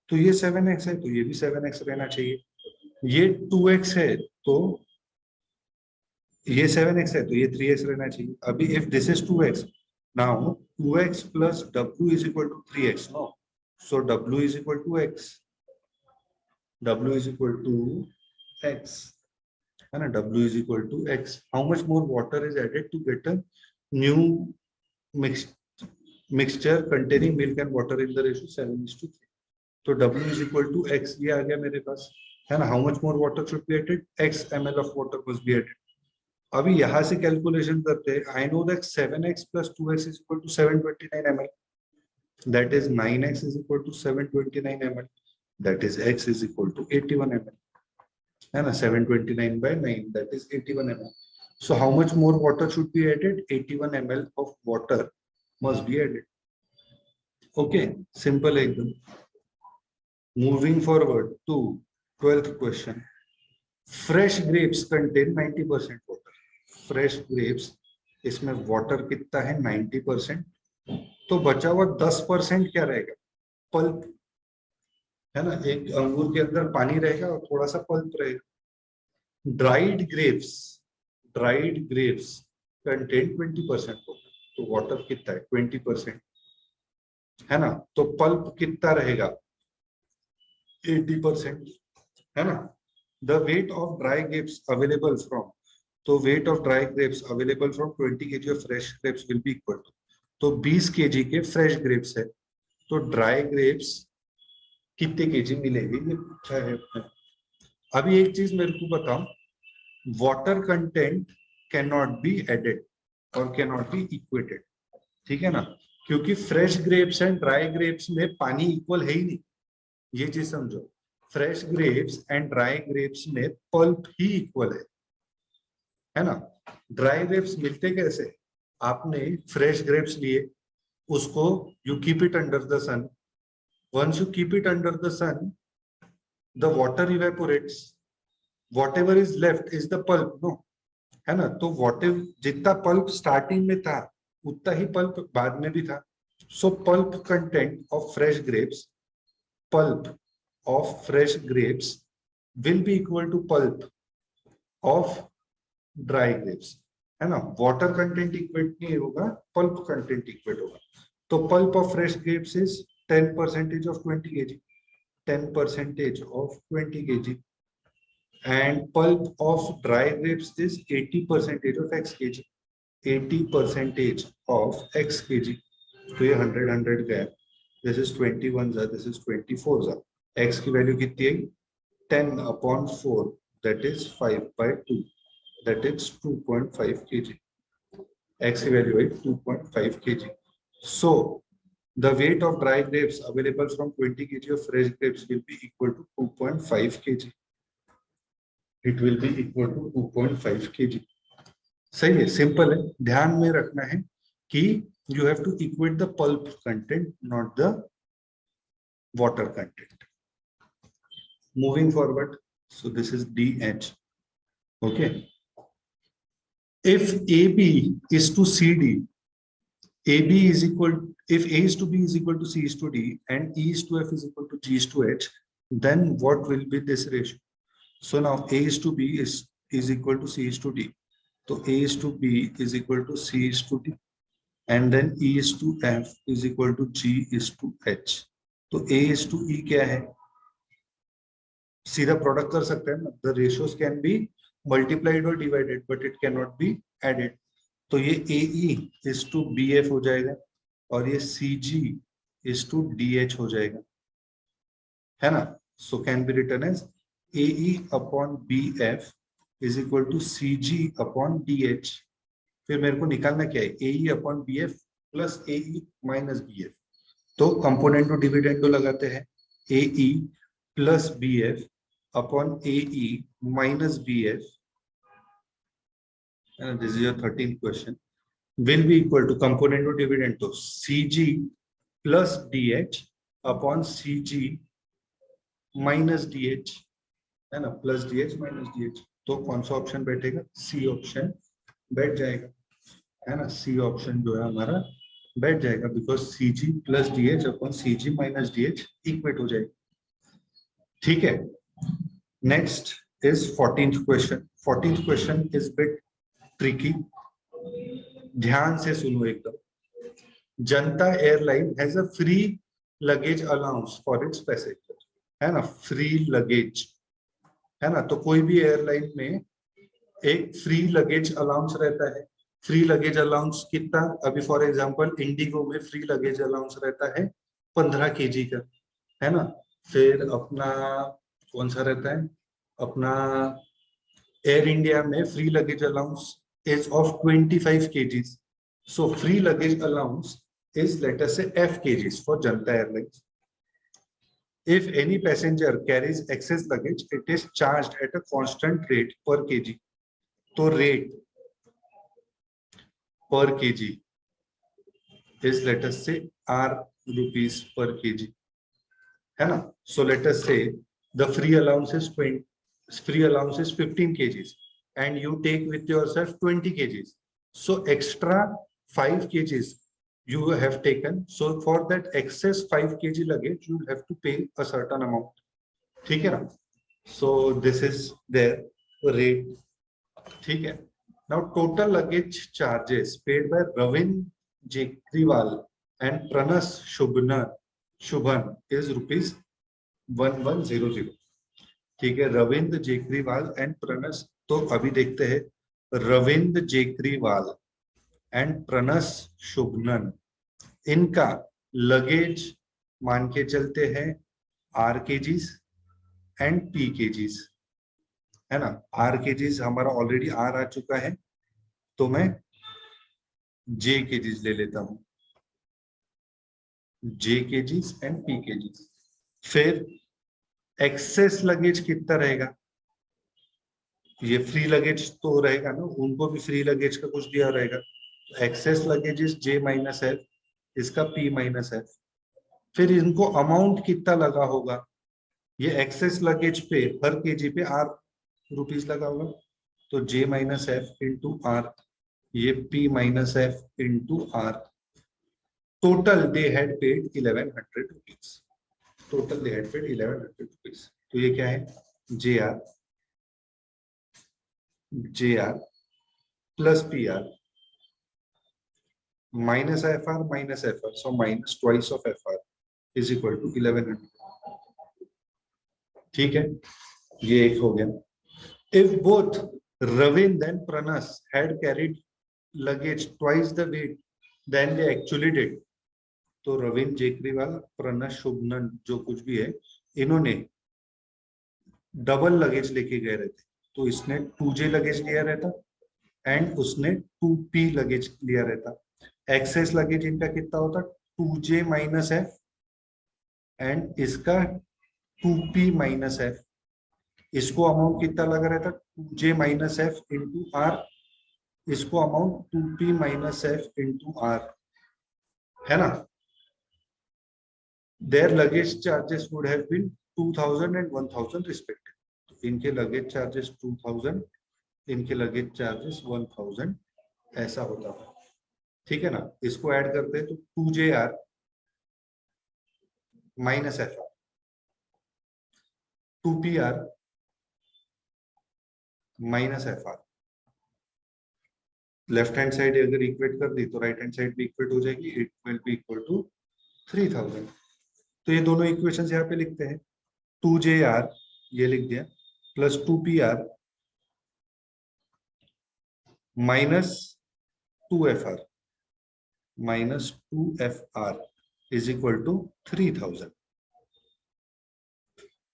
तो ये 7x है तो ये भी 7x रहना चाहिए। ये 2x है तो ये 7x है तो ये 3x रहना चाहिए। अभी if this is 2x, now 2x plus w is equal to 3x, no? So w is equal to x, w is equal to x, है ना। w is equal to x. How much more water is added to get a new mixture containing milk and water in the ratio 7:3? तो w is equal to x, ये आ गया मेरे पास, है ना। How much more water should be added? x ml of water must be added. अभी यहां से calculation करते हैं। I know that 7x plus 2x is equal to 729 ml. That is 9x is equal to 729 ml. That is x is equal to 81 ml. है ना, 729 by 9, that is 81 ml. So how much more water should be added? 81 ml of water must be added. Okay, simple एकदम. Moving forward to 12th question. Fresh grapes contain 90% water. Fresh grapes, इसमें water कितना है? 90%. तो बचा हुआ 10% क्या रहेगा? Pulp, है ना। एक अंगूर के अंदर पानी रहेगा और थोड़ा सा पल्प रहेगा। Dried grapes contain 20% water. तो वाटर कितना है? 20%, है ना। तो पल्प कितना रहेगा? 80%, है ना। The weight of dry grapes available from, तो weight of dry grapes available from 20 kg of fresh grapes will be equal to, तो 20 kg के फ्रेश ग्रेप्स है तो ड्राई ग्रेप्स कितने केजी मिलेंगे ये पूछा है। अभी एक चीज मेरे को बताओ, water content can not be added और कैन नॉट बी इक्वेटेड। ठीक है ना, क्योंकि fresh grapes and dry grapes में पानी इक्वल है ही नहीं, ये चीज समझो। Fresh grapes and dry grapes में पल्प ही इक्वल है ना। ड्राई ग्रेप्स मिलते कैसे, आपने फ्रेश ग्रेप्स लिए, उसको you keep it under the sun, once you keep it under the sun the water evaporates, whatever is left is the pulp, no, है ना। तो वॉट एवर, जितना पल्प स्टार्टिंग में था उतना ही पल्प बाद में भी था। So pulp content of fresh grapes, pulp of fresh grapes will be equal to pulp of dry grapes, है ना। वाटर कंटेंट इक्वेट नहीं होगा, पल्प कंटेंट इक्वेट होगा। तो pulp of fresh grapes is 10% of 20 kg, 10% of 20 kg, and pulp of dry grapes is 80% of x kg, 80% of x kg। तो ये 100 गया, this is 21 जा, this is 24 जा, x की वैल्यू कितनी है, 10/4, that is 5/2, that is 2.5 kg, x की value है 2.5 kg। so the weight of dry grapes available from 20 kg of fresh grapes will be equal to 2.5 kg, it will be equal to 2.5 kg। सही है, simple है, ध्यान में रखना है कि you have to equate the pulp content, not the water content। Moving forward, so this is DH, okay। If AB is to CD, AB is equal, if A is to B is equal to C is to D, and E is to F is equal to G is to H, then what will be this ratio? So now A is to B is equal to C is to D, so A is to B is equal to C is to D, and then E is to F is equal to G is to H। तो A is to E क्या है, सीधा product कर सकते हैं ना, the ratios can be multiplied और divided but it can not be added. तो ये AE is to BF हो जाएगा और ये CG is to DH हो जाएगा, है ना। So can be written as AE upon BF is equal to CG upon DH। फिर मेरे को निकालना क्या है, AE upon BF plus AE minus BF। तो कंपोनेंटो डिविडेंडो लगाते हैं, AE plus BF upon AE minus BF, this is your 13th question, will be equal to componendo dividendo CG plus DH upon CG minus DH, है ना, plus DH minus DH। तो कौन सा option बैठेगा, C option बैठ जाएगा, है ना, सी ऑप्शन जो है हमारा बैठ जाएगा, because CG plus DH upon CG minus DH equate हो जाएगा। ठीक है, next is 14th question. 14th question is bit tricky, ध्यान से सुनो एकदम। जनता airline has a free luggage allowance for its passenger, है ना, फ्री लगेज, है ना। तो कोई भी एयरलाइन में एक फ्री लगेज अलाउंस रहता है। फ्री लगेज अलाउंस कितना, अभी फॉर एग्जांपल इंडिगो में फ्री लगेज अलाउंस रहता है 15 kg का, है ना। फिर अपना कौन सा रहता है, अपना एयर इंडिया में free luggage allowance is of 25 kgs, so free luggage allowance is, let us say, F kgs for Janta Airlines। If any passenger carries excess luggage, it is charged at a constant rate per kg। तो rate per kg is, let us say, R rupees per kg, है ना। So let us say the free allowance is 15 kgs and you take with yourself 20 kgs, so extra 5 kgs you have taken, so for that excess 5 kg luggage you have to pay a certain amount, ठीक है ना। so this is their rate, ठीक है। now total luggage charges paid by Ravin Jekriwal and Pranas Shubhan is rupees 1100, ठीक है। Ravindra जेकरीवाल and प्रणस, तो अभी देखते हैं, रविंद्र जेकरीवाल एंड प्रणस शुभनन, इनका लगेज मान के चलते हैं R kgs and P kgs, है ना। R kgs हमारा ऑलरेडी R आ चुका है, तो मैं J kgs ले लेता हूं, J kgs and P kgs. फिर एक्सेस लगेज कितना रहेगा, ये फ्री लगेज तो रहेगा ना, उनको भी फ्री लगेज का कुछ दिया रहेगा, excess luggage is J minus F, इसका P माइनस एफ। फिर इनको अमाउंट कितना लगा होगा, ये एक्सेस लगेज पे हर केजी पे R रुपीज लगा होगा, तो J minus F into R, ये P minus F into R. Total they had paid 1100 rupees, total they had paid 1100 rupees. तो ये क्या है, J R plus P R minus F R, so minus twice of F R is equal to 1100। ठीक है, ये एक हो गया। If both Ravin and Pranas had carried luggage twice the weight than they actually did, तो रविन जेकरीवाल, प्रनस, शुभनन, जो कुछ भी है, इन्होंने डबल लगेज लेके गए रहते, तो इसने 2J लगेज लिया रहता एंड उसने 2P लगेज लिया रहता। एक्सेस लगेज इनका कितना होता, 2J माइनस एफ एंड इसका 2P माइनस एफ। इसको अमाउंट कितना लगा रहता, 2J minus F into R, इसको amount 2P minus F into R, है ना। Their luggage charges would have been 2000 and 1000 respective, तो इनके लगेज चार्जेस 2000, इनके लगेज चार्जेस 1000, ऐसा होता है। ठीक है ना, इसको ऐड करते हैं तो 2JR minus F R, 2PR minus F R. Left hand side अगर इक्वेट कर दी तो राइट हैंड साइड भी इक्वेट हो जाएगी, it will be equal to 3000। तो ये दोनों इक्वेशंस यहाँ पे लिखते हैं, 2JR ये लिख दिया plus 2PR minus 2FR minus 2FR is equal to 3000।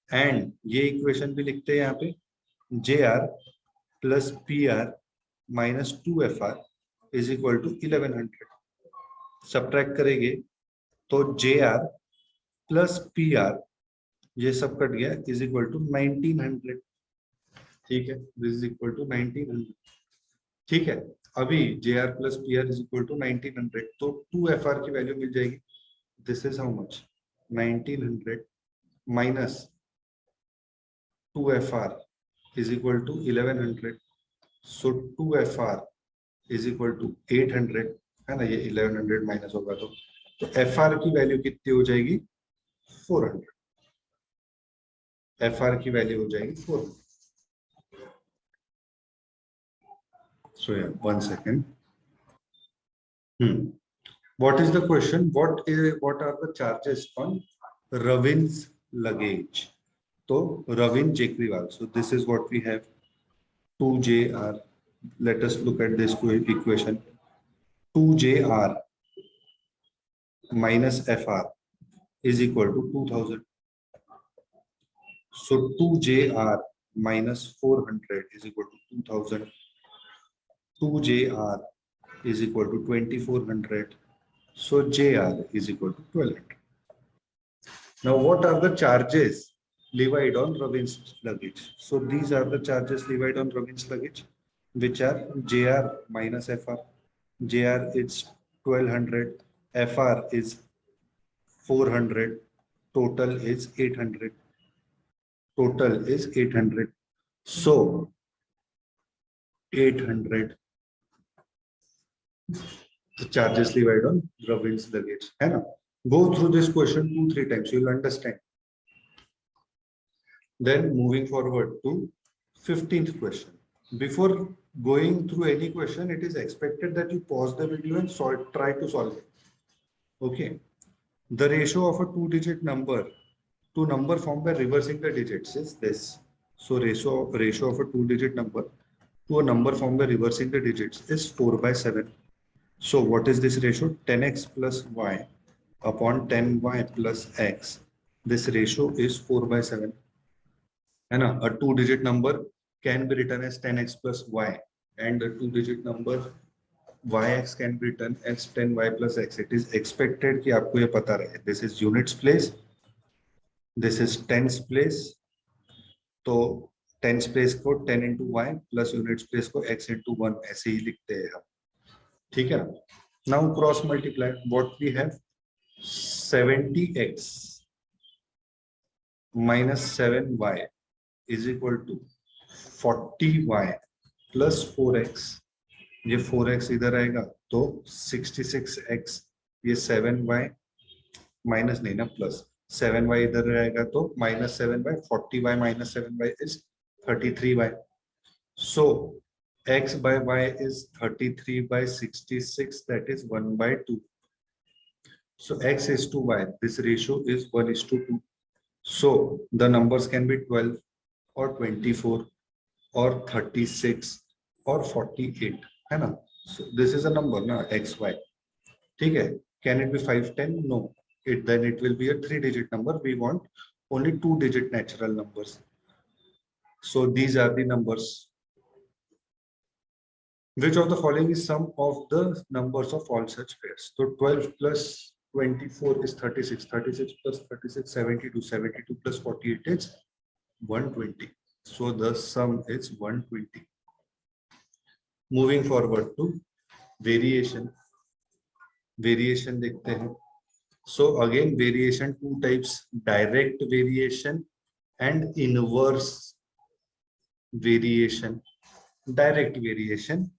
And ये इक्वेशन भी लिखते हैं यहाँ पे, JR plus PR minus 2FR is equal to 1100। Subtract करेंगे तो JR प्लस PR, ये सब कट गया, इज इक्वल टू 1900। ठीक है, दिस इज इक्वल टू 1900। ठीक है, अभी JR plus PR is equal to 1900, तो 2FR की वैल्यू मिल जाएगी, this is how much, 1900 minus 2FR is equal to 1100, so 2FR is equal to 800, है ना, ये 1100 माइनस होगा तो FR की वैल्यू कितनी हो जाएगी, 400। FR की वैल्यू हो जाएगी 400। So yeah, 1 second. What is the question? What are the charges on Ravin's luggage? So Ravin Jekriwal. So this is what we have. 2JR. Let us look at this equation. 2JR minus FR is equal to 2000. So 2JR minus 400 is equal to 2000. 2JR is equal to 2400. So JR is equal to 1200. Now, what are the charges levied on Ravin's luggage? So these are the charges levied on Ravin's luggage, which are JR minus FR. JR is 1200, FR is 400, total is 800. Total is 800. So 800 the charges levied on Ravin's luggage. है ना? Go through this question 2-3 times, you will understand. Then moving forward to 15th question. Before going through any question, it is expected that you pause the video and try to solve it. Okay. The ratio of a 2-digit number to number formed by reversing the digits is this. So ratio of a 2-digit number to a number formed by reversing the digits is 4/7. So what is this ratio? 10x plus y upon 10y plus x. This ratio is 4/7. And a 2-digit number can be written as 10x plus y, and the 2-digit number yx can be written as 10y plus x. It is expected कि आपको ये पता रहे. This is units place, this is tens place. तो tens place को 10 into y plus units place को x into 1 ऐसे ही लिखते हैं हम. ठीक है. Now cross multiply. What we have? 70x minus 7y is equal to 40y plus 4x. ये 4x इधर आएगा तो 66x, ये 7y माइनस नहीं ना प्लस 7y इधर आएगा तो minus 7y, 40y minus 7y is 33y. So x by y is 33 by 66, that is 1 by 2. So x is to y, this ratio is 1 is to 2. So the numbers can be 12 or 24 or 36 or 48, है ना? So this is a number ना xy. ठीक है? Can it be 5, 10? No. Then it will be a 3-digit number. We want only 2-digit natural numbers. So these are the numbers. Which of the following is sum of the numbers of all such pairs? So 12 plus 24 is 36. 36 plus 36, 72. 72 plus 48 is 120. So the sum is 120. Moving forward to variation. Variation देखते हैं. So again variation 2 types, direct variation and inverse variation. Direct variation,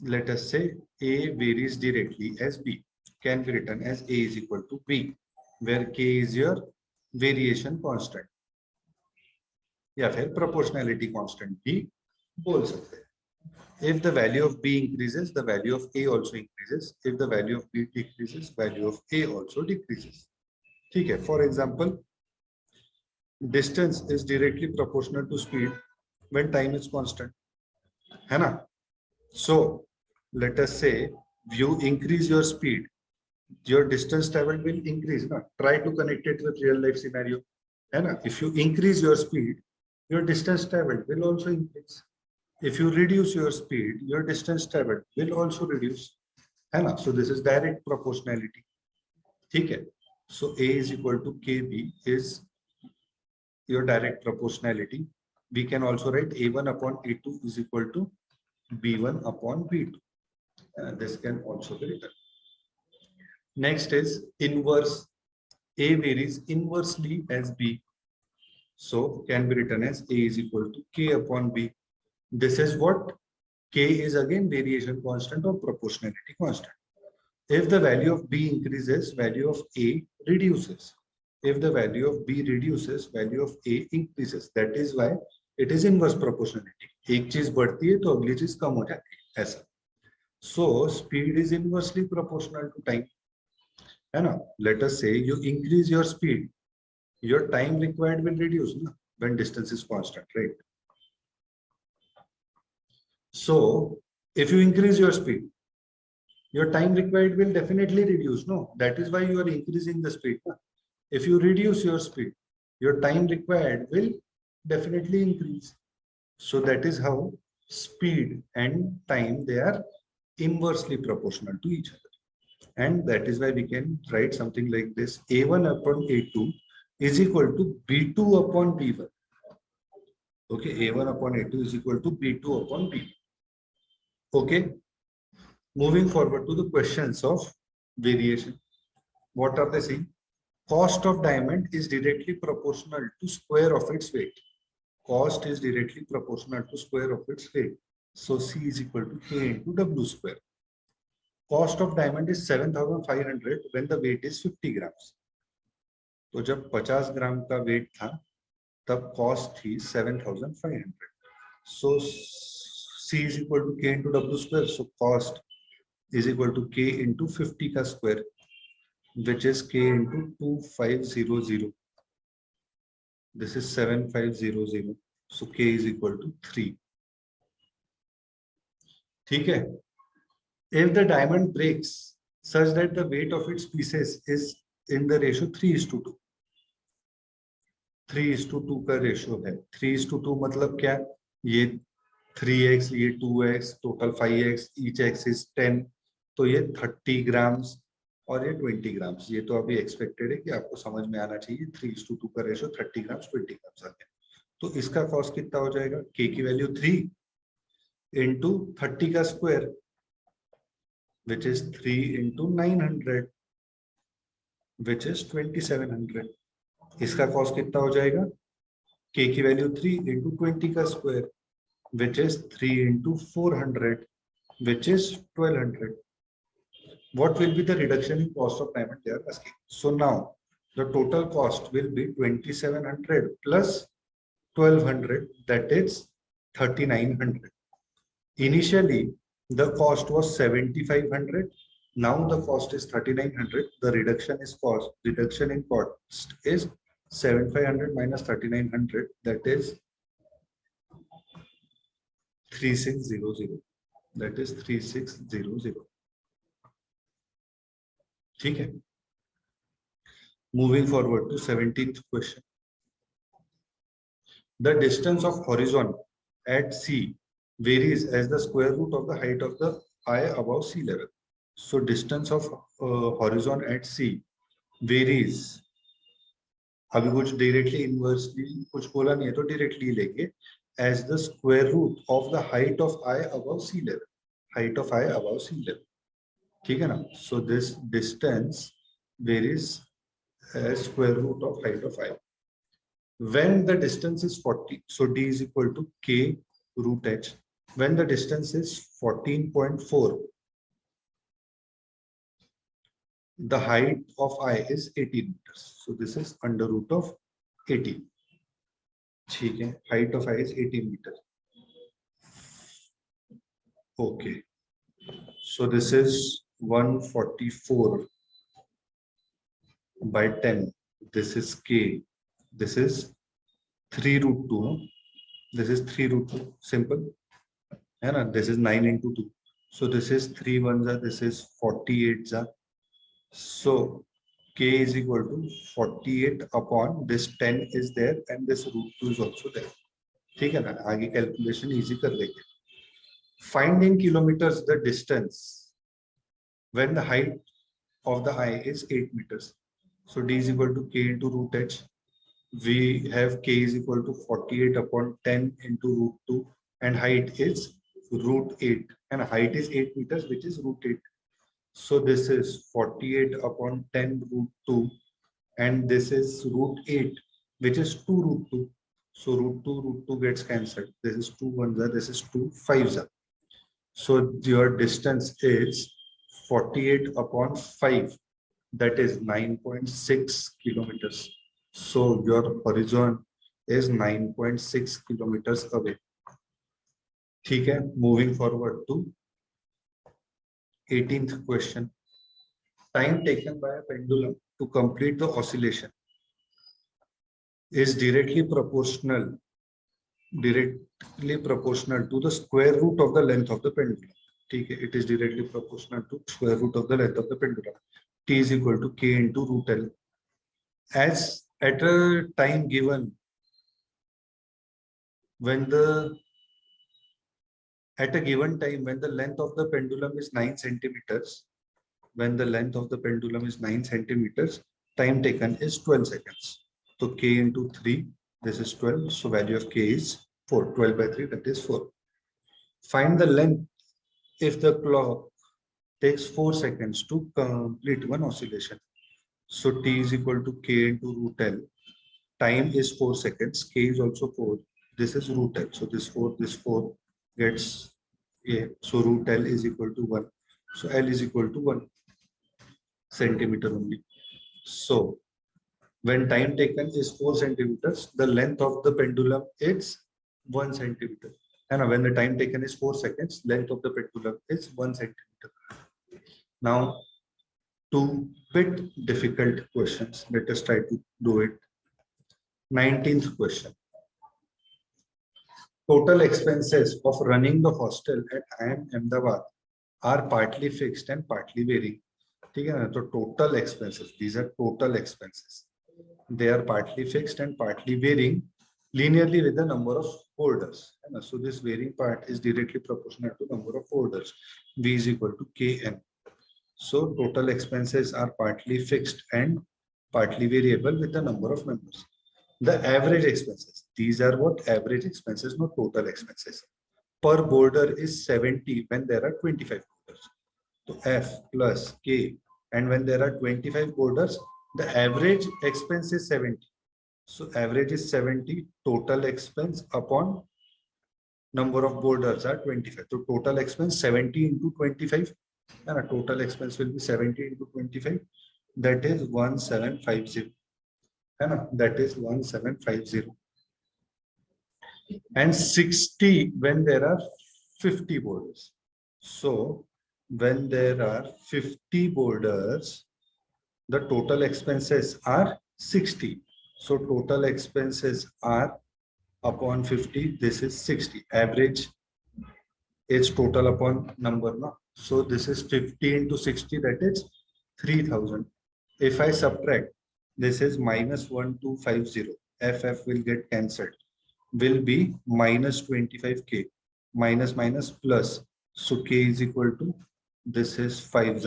let us say A varies directly as B, can be written as A is equal to B, where K is your variation constant या फिर proportionality constant भी बोल सकते हैं. If the value of B increases, the value of A also increases. If the value of B decreases, value of A also decreases. ठीक है. For example, distance is directly proportional to speed when time is constant. है ना? So let us say you increase your speed, your distance traveled will increase. Na? Try to connect it with real life scenario. है ना? If you increase your speed, your distance traveled will also increase. If you reduce your speed, your distance traveled will also reduce. है ना? So this is direct proportionality. ठीक है. So A is equal to KB is your direct proportionality. We can also write A1 upon A2 is equal to B1 upon B2. This can also be written. Next is inverse. A varies inversely as B. So can be written as A is equal to K upon B. This is what? K is again variation constant or proportionality constant. If the value of B increases, value of A reduces. If the value of B reduces, value of A increases. That is why it is inverse proportionality. एक चीज बढ़ती है तो अगली चीज कम हो जाती है ऐसा. So speed is inversely proportional to time. है ना? Let us say you increase your speed, your time required will reduce na? When distance is constant, right? So if you increase your speed, your time required will definitely reduce. No, that is why you are increasing the speed. Na? If you reduce your speed, your time required will definitely increase. So that is how speed and time, they are inversely proportional to each other. And that is why we can write something like this: A1 upon A2 is equal to B2 upon B1. Okay, A1 upon A2 is equal to B2 upon B1. Okay, moving forward to the questions of variation. What are they saying? Cost of diamond is directly proportional to square of its weight. Cost is directly proportional to square of its weight. So C is equal to K into W square. Cost of diamond is 7,500 when the weight is 50 grams. तो जब 50 ग्राम का wait था तब cost थी 7,500. So C is equal to K into W square. So cost is equal to K into 50 का square, which is K into 2500. This is 7500. So K is equal to 3. ठीक है. If the diamond breaks such that the weight of its pieces is in the ratio 3:2. 3:2 का ratio है. 3:2 मतलब क्या? ये 3x, ये 2x, total 5x, each x is 10, तो ये 30 ग्राम्स और ये 20 ग्राम्स। ये तो अभी एक्सपेक्टेड है कि आपको समझ में आना चाहिए। 3:2 का रेशो 30 ग्राम्स 20 ग्राम्स आ गया। तो इसका कॉस्ट कितना हो जाएगा? k की वैल्यू 3 इंटू 30 का square which is 3 into 900 which is 2700। इसका कॉस्ट कितना हो जाएगा? k की वैल्यू 3 इंटू 20 का square which is 3 into 400 which is 1200. What will be the reduction in cost of payment they are asking? So now the total cost will be 2700 plus 1200, that is 3900. Initially the cost was 7500, now the cost is 3900. The reduction in cost is 7500 minus 3900, that is 3600, that is 3600. ठीक है। Moving forward to 17th question. The distance of horizon at sea varies as the square root of the height of the eye above sea level. So distance of horizon at sea varies. अभी कुछ directly inversely कुछ बोला नहीं है तो directly लेंगे as the square root of the height of eye above sea level. Height of eye above sea level. ठीक है ना? So this distance varies as square root of height of eye. When the distance is 40, so d is equal to k root h. When the distance is 14.4, the height of eye is 18 meters. So this is under root of 18. ठीक है, height of eye is 18 meters. Okay. So this is 144 by 10. This is k. This is 3 root 2. No? This is 3 root 2. Simple. And this is 9 into 2. So this is 3 ones are, this is 48 are. So k is equal to 48 upon this 10 is there and this root 2 is also there. ठीक है ना? आगे calculation easy कर लेंगे. Find in kilometers the distance when the height of the eye is 8 meters. So d is equal to k into root h. We have k is equal to 48 upon 10 into root 2 and height is root 8 and height is 8 meters which is root 8. So this is 48 upon 10 root 2 and this is root 8 which is 2 root 2. So root 2 gets cancelled. This is 2 ones are, this is 2 fives are. So your distance is 48 upon 5, that is 9.6 kilometers. So your horizon is 9.6 kilometers away. ठीक है, moving forward to 18th question. Time taken by a pendulum to complete the oscillation is directly proportional to the square root of the length of the pendulum. ठीक है, it is directly proportional to square root of the length of the pendulum. T is equal to k into root L. As at a time given at a given time when the length of the pendulum is 9 centimeters, time taken is 12 seconds. So k into 3, this is 12. So value of k is 4. 12 by 3, that is 4. Find the length if the clock takes 4 seconds to complete one oscillation. So t is equal to k into root L. Time is 4 seconds. K is also 4. This is root L. So this 4 gets a. So root L is equal to 1. So L is equal to 1 centimeter only. So when time taken is 4 centimeters, the length of the pendulum is 1 centimeter. And when the time taken is 4 seconds, length of the pendulum is 1 centimeter. Now, two bit difficult questions. Let us try to do it. 19th question. Total expenses of running the hostel at IIM Ahmedabad are partly fixed and partly varying. ठीक है ना? तो total expenses, these are total expenses. They are partly fixed and partly varying. linearly with the number of borders. So this varying part is directly proportional to number of borders. V is equal to Kn. So total expenses are partly fixed and partly variable with the number of members. The average expenses, these are what average expenses, not total expenses. Per border is 70 when there are 25 borders. So F plus K, and when there are 25 borders, the average expense is 70. So average is 70, total expense upon number of borders are 25. So total expense 70 into 25, and a total expense will be 70 into 25. That is 1750. And that is 1750. And 60 when there are 50 borders. So when there are 50 borders, the total expenses are 60. So total expenses are upon 50, this is 60. Average is total upon number. No? So this is 50 into 60, that is 3000. If I subtract, this is minus 1250. FF will get cancelled. Will be minus 25K. Minus minus plus. So K is equal to, this is 5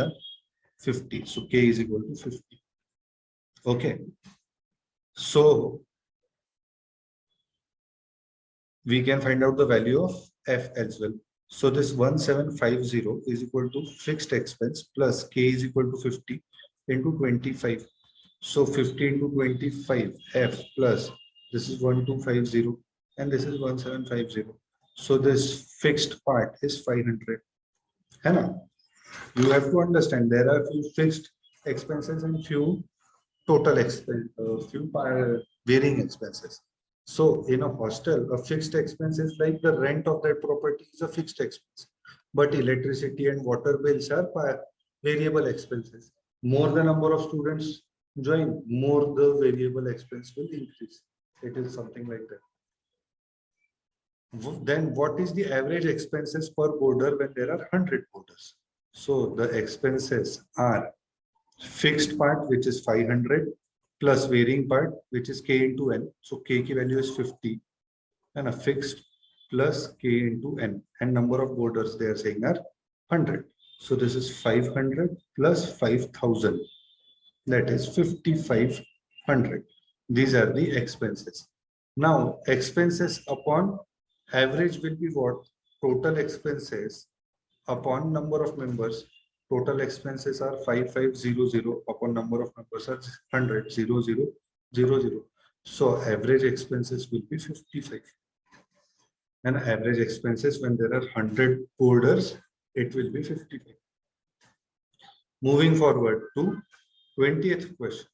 50. So K is equal to 50. Okay. So we can find out the value of F as well. So this 1750 is equal to fixed expense plus K is equal to 50 into 25. So 50 into 25 F plus this is 1250 and this is 1750. So this fixed part is 500. Hannah, you have to understand there are few fixed expenses and few total expense, few varying expenses. So in a hostel, a fixed expense is like the rent of that property is a fixed expense, but electricity and water bills are variable expenses. More the number of students join, more the variable expense will increase. It is something like that. Then what is the average expenses per border when there are 100 borders? So the expenses are fixed part, which is 500, plus varying part, which is K into N. So K ki value is 50, and a fixed plus K into N. And number of borders they are saying are 100. So this is 500 plus 5000. That is 5500. These are the expenses. Now, expenses upon average will be what? Total expenses upon number of members. Total expenses are 5500 upon number of members are 100, 0000. So average expenses will be 55. And average expenses when there are 100 borders, it will be 55. Moving forward to 20th question.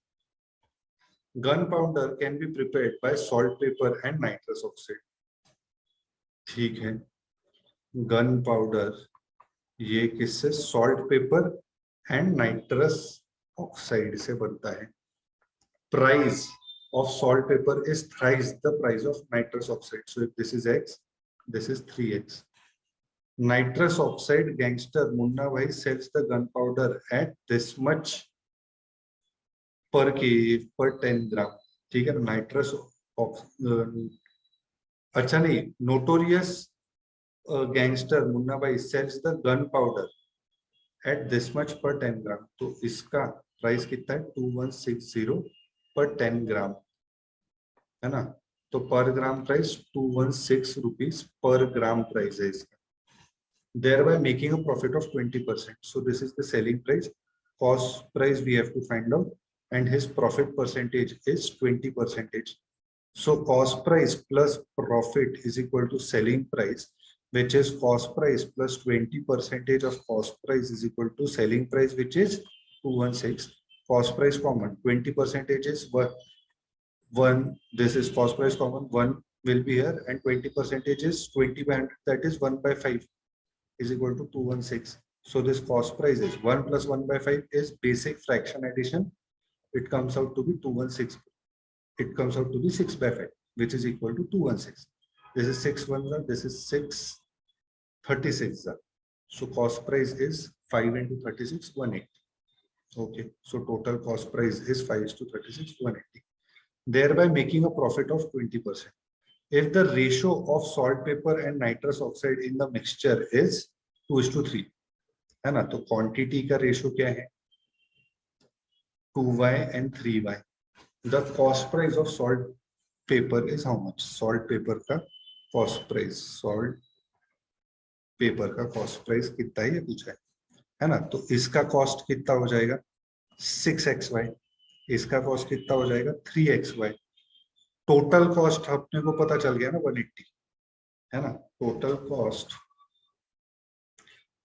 Gunpowder can be prepared by saltpeter and nitrous oxide. ठीक है. Gunpowder ये किससे salt paper and nitrous oxide से बनता है. Price of saltpeter is thrice the price of nitrous oxide. So if this is X, this is 3X. Nitrous oxide gangster Munna Bhai sells the gunpowder at this much per kg per 10 gram. ठीक है. Nitrous अच्छा नहीं, notorious gangster Munna Bhai sells the gunpowder at this much per 10 gram. तो इसका price कितना है? 2160 per 10 gram, है ना. तो पर ग्राम price 216 rupees per gram price है इसका. Thereby making a profit of 20%. So this is the selling price. Cost price we have to find out, and his profit percentage is 20%. So cost price plus profit is equal to selling price, which is cost price plus 20% of cost price is equal to selling price, which is 216. Cost price common, 20% is 1. This is cost price common, 1 will be here, and 20% is 20 by 100, that is 1 by 5 is equal to 216. So this cost price is 1 plus 1 by 5 is basic fraction addition. It comes out to be 216. It comes out to be 6 by 5, which is equal to 216. This is 6 1, this is 6 36. So cost price is 5 into 36, 180. Okay, so total cost price is 5 to 36, 180. Thereby making a profit of 20%. if the ratio of salt paper and nitrous oxide in the mixture is 2:3, है ना, तो quantity का ratio क्या है 2y and 3y. The cost price of salt paper is how much? Salt paper का cost price, salt paper का cost price कितना है ये पूछा है ना, तो इसका cost कितना हो जाएगा 6xy, इसका cost कितना हो जाएगा 3xy. टोटल कॉस्ट अपने को पता चल गया ना 180, है ना, टोटल कॉस्ट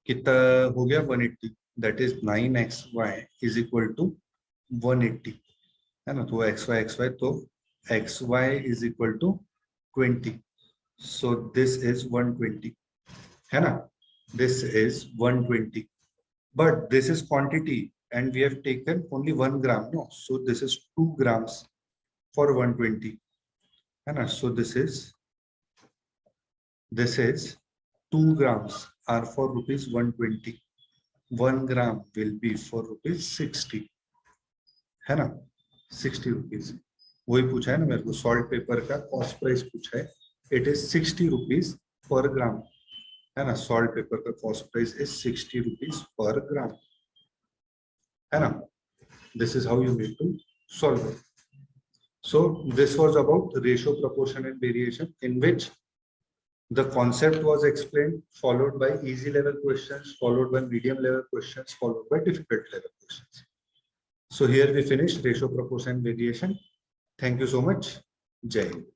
कितना हो गया 180, that is 9xy is equal to 180, है ना, तो xy तो xy is equal to 20, so this is 120, है ना, this is 120, but this is quantity and we have taken only 1 gram, no, so this is 2 grams for 120, है ना, so this is 2 grams are for rupees 120, 1 gram will be for rupees 60, है ना, 60 rupees. वही पूछा है ना मेरे को, सॉल्ट पेपर का कॉस्ट प्राइस पूछा है, it is 60 rupees per gram, है ना, सॉल्ट पेपर का cost price is 60 rupees per gram, है ना. This is how you need to solve it. So this was about ratio, proportion and variation, in which the concept was explained, followed by easy level questions, followed by medium level questions, followed by difficult level questions. So here we finish ratio, proportion, variation. Thank you so much. Jai Hind.